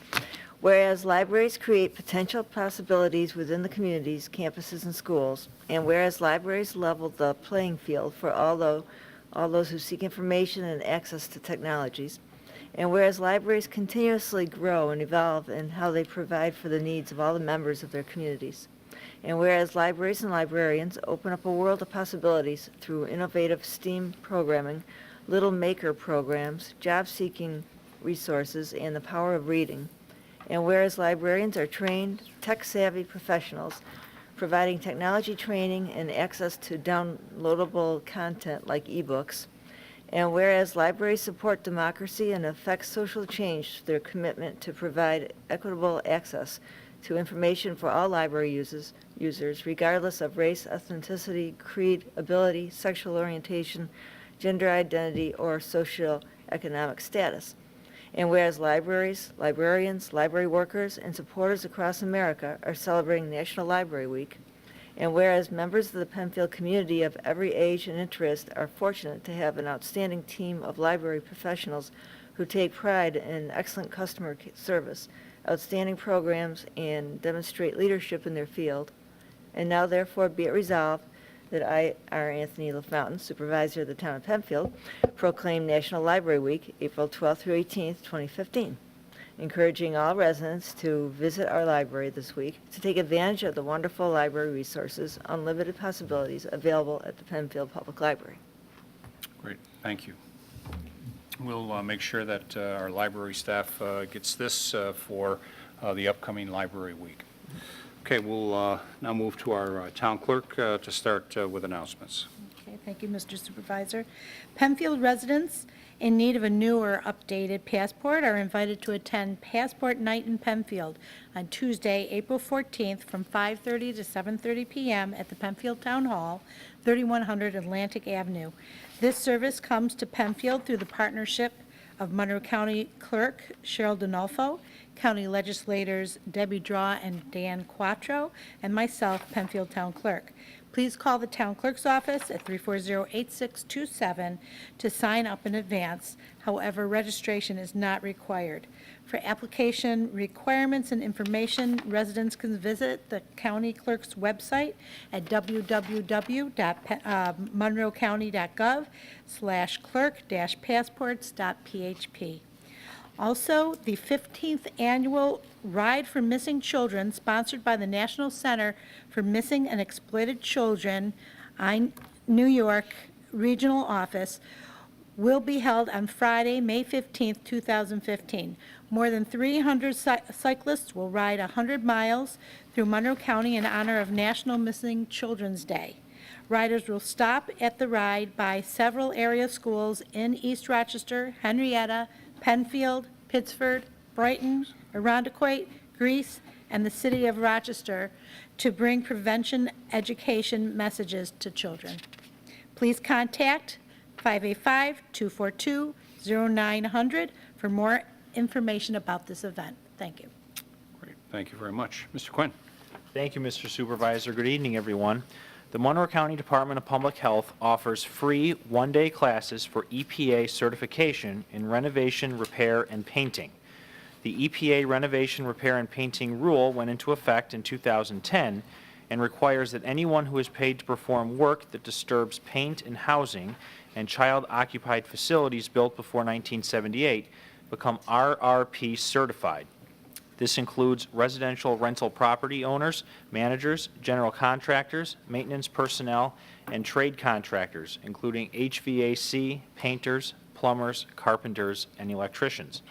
Whereas libraries create potential possibilities within the communities, campuses, and schools, and whereas libraries level the playing field for all those who seek information and access to technologies, and whereas libraries continuously grow and evolve in how they provide for the needs of all the members of their communities, and whereas libraries and librarians open up a world of possibilities through innovative STEAM programming, little maker programs, job-seeking resources, and the power of reading, and whereas librarians are trained, tech-savvy professionals providing technology training and access to downloadable content like ebooks, and whereas libraries support democracy and affect social change through their commitment to provide equitable access to information for all library users regardless of race, ethnicity, creed, ability, sexual orientation, gender identity, or socioeconomic status. And whereas libraries, librarians, library workers, and supporters across America are celebrating National Library Week, and whereas members of the Penfield community of every age and interest are fortunate to have an outstanding team of library professionals who take pride in excellent customer service, outstanding programs, and demonstrate leadership in their field. And now therefore be it resolved that I, R. Anthony LaFountain, Supervisor of the Town of Penfield, proclaim National Library Week, April 12th through 18th, 2015. Encouraging all residents to visit our library this week to take advantage of the wonderful library resources, unlimited possibilities available at the Penfield Public Library. Great, thank you. We'll make sure that our library staff gets this for the upcoming Library Week. Okay, we'll now move to our town clerk to start with announcements. Okay, thank you, Mr. Supervisor. Penfield residents in need of a new or updated passport are invited to attend Passport Night in Penfield on Tuesday, April 14th from 5:30 to 7:30 p.m. at the Penfield Town Hall, 3100 Atlantic Avenue. This service comes to Penfield through the partnership of Monroe County Clerk Cheryl Donolfo, County Legislators Debbie Draw and Dan Quattro, and myself, Penfield Town Clerk. please call the town clerk's office at 340-8627 to sign up in advance. However, registration is not required. For application requirements and information, residents can visit the county clerk's website at www.monroecounty.gov/clerk-passports.php. Also, the 15th Annual Ride for Missing Children, sponsored by the National Center for Missing and Exploited Children, New York Regional Office, will be held on Friday, May 15th, 2015. More than 300 cyclists will ride 100 miles through Monroe County in honor of National Missing Children's Day. Riders will stop at the ride by several area schools in East Rochester, Henrietta, Penfield, Pittsford, Brighton, Irondequoit, Greece, and the city of Rochester to bring prevention education messages to children. Please contact 585-242-0900 for more information about this event. Thank you. Great, thank you very much. Mr. Quinn? Thank you, Mr. Supervisor. Good evening, everyone. The Monroe County Department of Public Health offers free one-day classes for EPA certification in renovation, repair, and painting. The EPA renovation, repair, and painting rule went into effect in 2010 and requires that anyone who is paid to perform work that disturbs paint and housing and child-occupied facilities built before 1978 become RRP certified. This includes residential rental property owners, managers, general contractors, maintenance personnel, and trade contractors, including HVAC, painters, plumbers, carpenters, and electricians.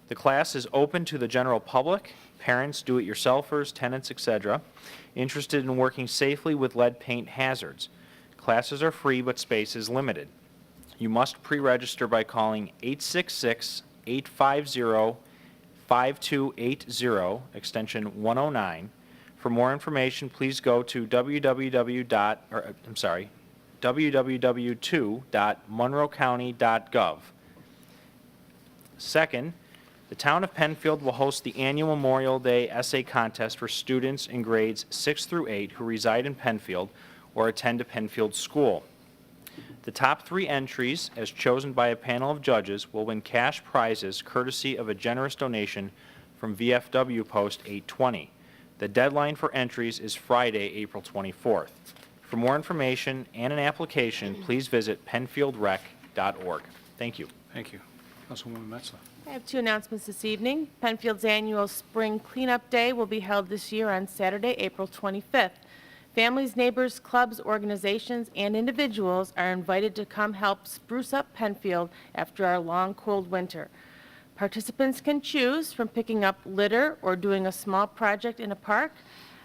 The class is open to the general public, parents, do-it-yourselfers, tenants, etc., interested in working safely with lead paint hazards. Classes are free, but space is limited. You must pre-register by calling 866-850-5280, extension 109. For more information, please go to www.monroecounty.gov. Second, the town of Penfield will host the annual Memorial Day essay contest for students in grades 6 through 8 who reside in Penfield or attend a Penfield school. The top 3 entries, as chosen by a panel of judges, will win cash prizes courtesy of a generous donation from VFW Post 820. The deadline for entries is Friday, April 24th. For more information and an application, please visit penfieldrec.org. Thank you. Thank you. Councilwoman Metzler. I have 2 announcements this evening. Penfield's annual Spring Cleanup Day will be held this year on Saturday, April 25th. Families, neighbors, clubs, organizations, and individuals are invited to come help spruce up Penfield after our long, cold winter. Participants can choose from picking up litter or doing a small project in a park.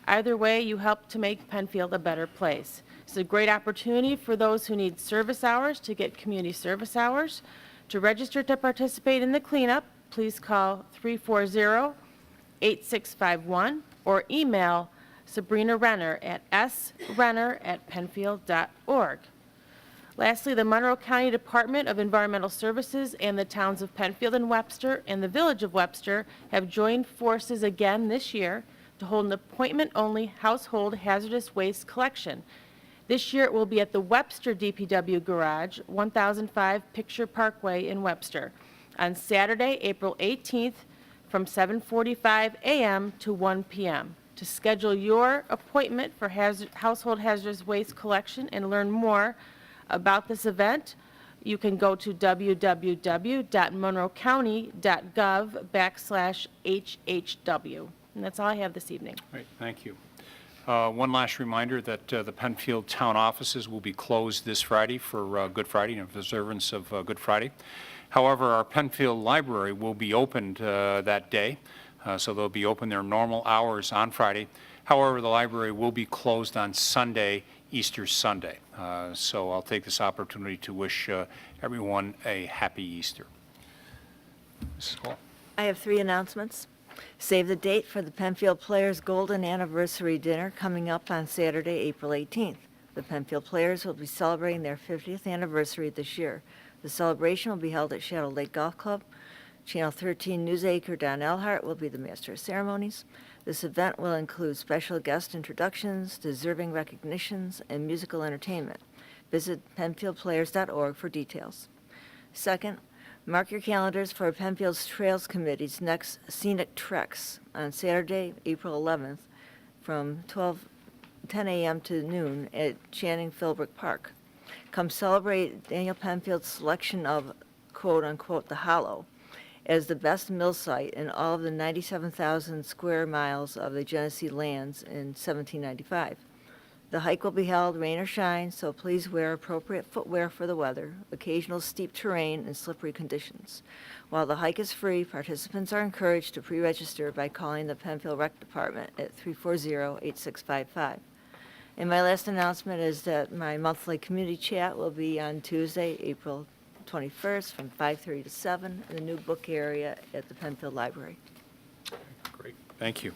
Either way, you help to make Penfield a better place. It's a great opportunity for those who need service hours to get community service hours. To register to participate in the cleanup, please call 340-8651 or email Sabrina Renner at srenner@penfield.org. Lastly, the Monroe County Department of Environmental Services and the towns of Penfield and Webster and the Village of Webster have joined forces again this year to hold an appointment-only household hazardous waste collection. This year it will be at the Webster DPW Garage, 1005 Picture Parkway in Webster, on Saturday, April 18th from 7:45 a.m. to 1 p.m. To schedule your appointment for household hazardous waste collection and learn more about this event, you can go to www.monroecounty.gov/HHW. And that's all I have this evening. Great, thank you. One last reminder that the Penfield town offices will be closed this Friday for Good Friday, in observance of Good Friday. However, our Penfield Library will be opened that day, so they'll be open their normal hours on Friday. However, the library will be closed on Sunday, Easter Sunday. So I'll take this opportunity to wish everyone a happy Easter. Mrs. Hall. I have 3 announcements. Save the date for the Penfield Players Golden Anniversary Dinner coming up on Saturday, April 18th. The Penfield Players will be celebrating their 50th anniversary this year. The celebration will be held at Shadow Lake Golf Club. Channel 13 news anchor Don Elhart will be the master of ceremonies. This event will include special guest introductions, deserving recognitions, and musical entertainment. Visit penfieldplayers.org for details. Second, mark your calendars for Penfield's Trails Committee's next Scenic Treks on Saturday, April 11th from 10 a.m. to noon at Channing Philbrook Park. Come celebrate Daniel Penfield's selection of quote-unquote the Hollow as the best mill site in all of the 97,000 square miles of the Genesee lands in 1795. The hike will be held rain or shine, so please wear appropriate footwear for the weather, occasional steep terrain, and slippery conditions. While the hike is free, participants are encouraged to pre-register by calling the Penfield Rec Department at 340-8655. And my last announcement is that my monthly community chat will be on Tuesday, April 21st from 5:30 to 7 in the new book area at the Penfield Library. Great, thank you.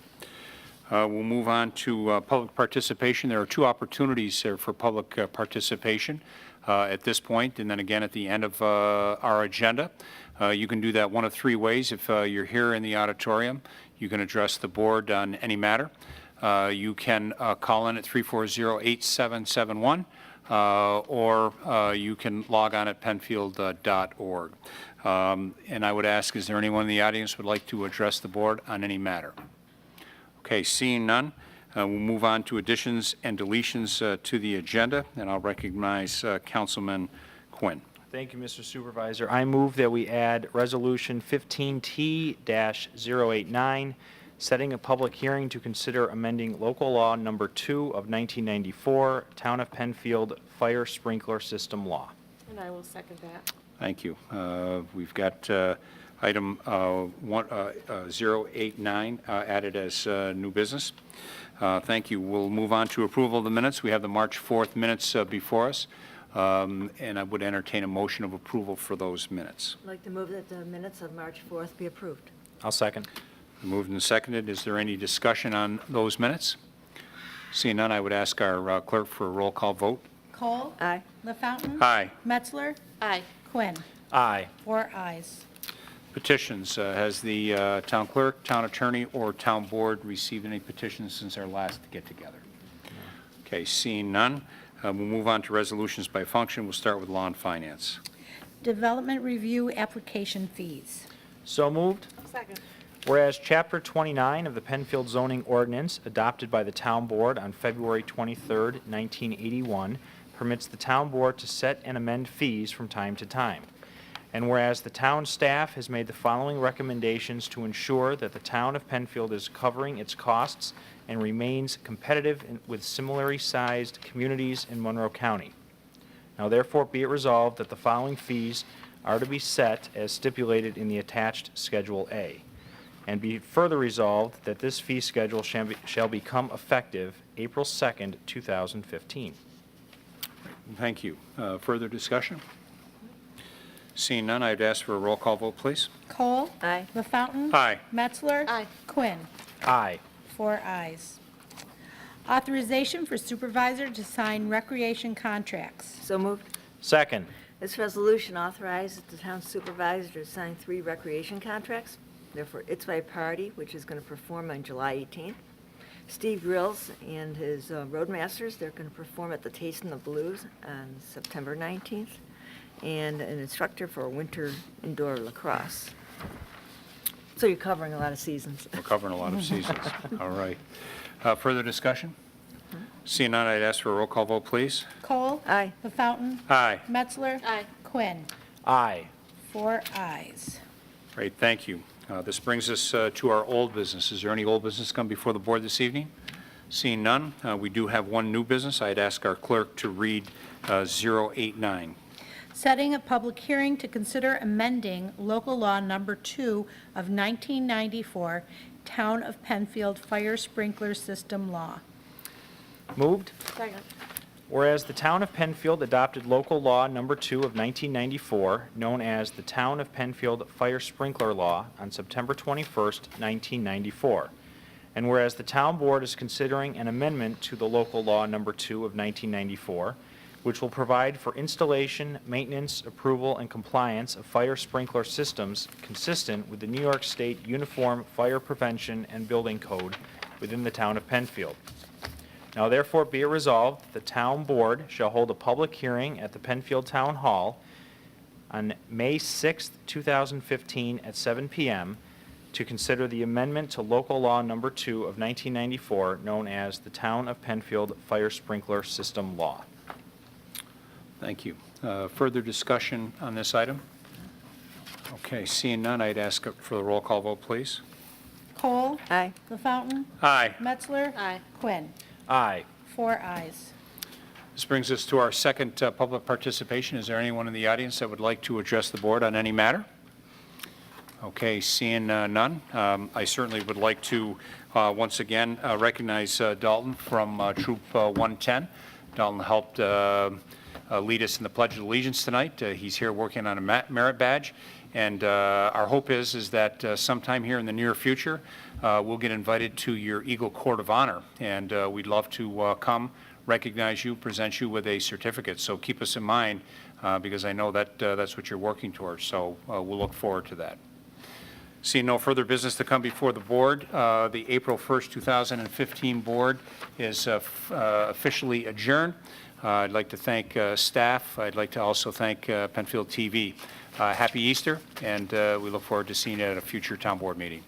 We'll move on to public participation. There are two opportunities for public participation at this point, and then again at the end of our agenda. You can do that one of three ways. If you're here in the auditorium, you can address the board on any matter. You can call in at 340-8771, or you can log on at penfield.org. And I would ask, is there anyone in the audience who would like to address the board on any matter? Okay, seeing none, we'll move on to additions and deletions to the agenda, and I'll recognize Councilman Quinn. Thank you, Mr. Supervisor. I move that we add Resolution 15T-089, setting a public hearing to consider amending Local Law Number 2 of 1994, Town of Penfield Fire Sprinkler System Law. And I will second that. Thank you. We've got item 089 added as new business. Thank you. We'll move on to approval of the minutes. We have the March 4th minutes before us, and I would entertain a motion of approval for those minutes. I'd like to move that the minutes of March 4th be approved. I'll second. Moved and seconded. Is there any discussion on those minutes? Seeing none, I would ask our clerk for a roll call vote. Cole? Aye. LaFountain? Aye. Metzler? Aye. Quinn. Aye. 4 ayes. Petitions. Has the town clerk, town attorney, or town board received any petitions since our last get-together? Okay, seeing none, we'll move on to resolutions by function. We'll start with law and finance. Development review application fees. So moved. Second. Whereas Chapter 29 of the Penfield zoning ordinance, adopted by the town board on February 23, 1981, permits the town board to set and amend fees from time to time. And whereas the town staff has made the following recommendations to ensure that the town of Penfield is covering its costs and remains competitive with similarly sized communities in Monroe County. Now therefore be it resolved that the following fees are to be set as stipulated in the attached Schedule A. And be further resolved that this fee schedule shall become effective April 2nd, 2015. Thank you. Further discussion? Seeing none, I'd ask for a roll call vote, please. Cole? Aye. LaFountain? Aye. Metzler? Aye. Quinn. Aye. 4 ayes. Authorization for supervisor to sign recreation contracts. So moved. Second. This resolution authorizes the town supervisor to sign 3 recreation contracts. Therefore, It's My Party, which is going to perform on July 18th. Steve Grills and his Roadmasters, they're going to perform at the Taste in the Blues on September 19th. And an instructor for winter indoor lacrosse. So you're covering a lot of seasons. We're covering a lot of seasons. All right. Further discussion? Seeing none, I'd ask for a roll call vote, please. Cole? Aye. LaFountain? Aye. Metzler? Aye. Quinn. Aye. 4 ayes. Great, thank you. This brings us to our old business. Is there any old business come before the board this evening? Seeing none, we do have one new business. I'd ask our clerk to read 089. Setting a public hearing to consider amending Local Law Number 2 of 1994, Town of Penfield Fire Sprinkler System Law. Moved. Second. Whereas the Town of Penfield adopted Local Law Number 2 of 1994, known as the Town of Penfield Fire Sprinkler Law, on September 21st, 1994. And whereas the Town Board is considering an amendment to the Local Law Number 2 of 1994, which will provide for installation, maintenance, approval, and compliance of fire sprinkler systems consistent with the New York State Uniform Fire Prevention and Building Code within the town of Penfield. Now therefore be it resolved, the town board shall hold a public hearing at the Penfield Town Hall on May 6th, 2015 at 7 p.m. to consider the amendment to local law number 2 of 1994, known as the Town of Penfield Fire Sprinkler System Law. Thank you. Further discussion on this item? Okay, seeing none, I'd ask for the roll call vote, please. Cole? Aye. LaFountain? Aye. Metzler? Aye. Quinn. Aye. 4 ayes. This brings us to our second public participation. Is there anyone in the audience that would like to address the board on any matter? Okay, seeing none, I certainly would like to once again recognize Dalton from Troop 110. Dalton helped lead us in the Pledge of Allegiance tonight. He's here working on a merit badge, and our hope is that sometime here in the near future, we'll get invited to your Eagle Court of Honor, and we'd love to come, recognize you, present you with a certificate. So keep us in mind, because I know that that's what you're working towards, so we'll look forward to that. Seeing no further business to come before the board, the April 1st, 2015 board is officially adjourned. I'd like to thank staff. I'd like to also thank Penfield TV. Happy Easter, and we look forward to seeing you at a future town board meeting.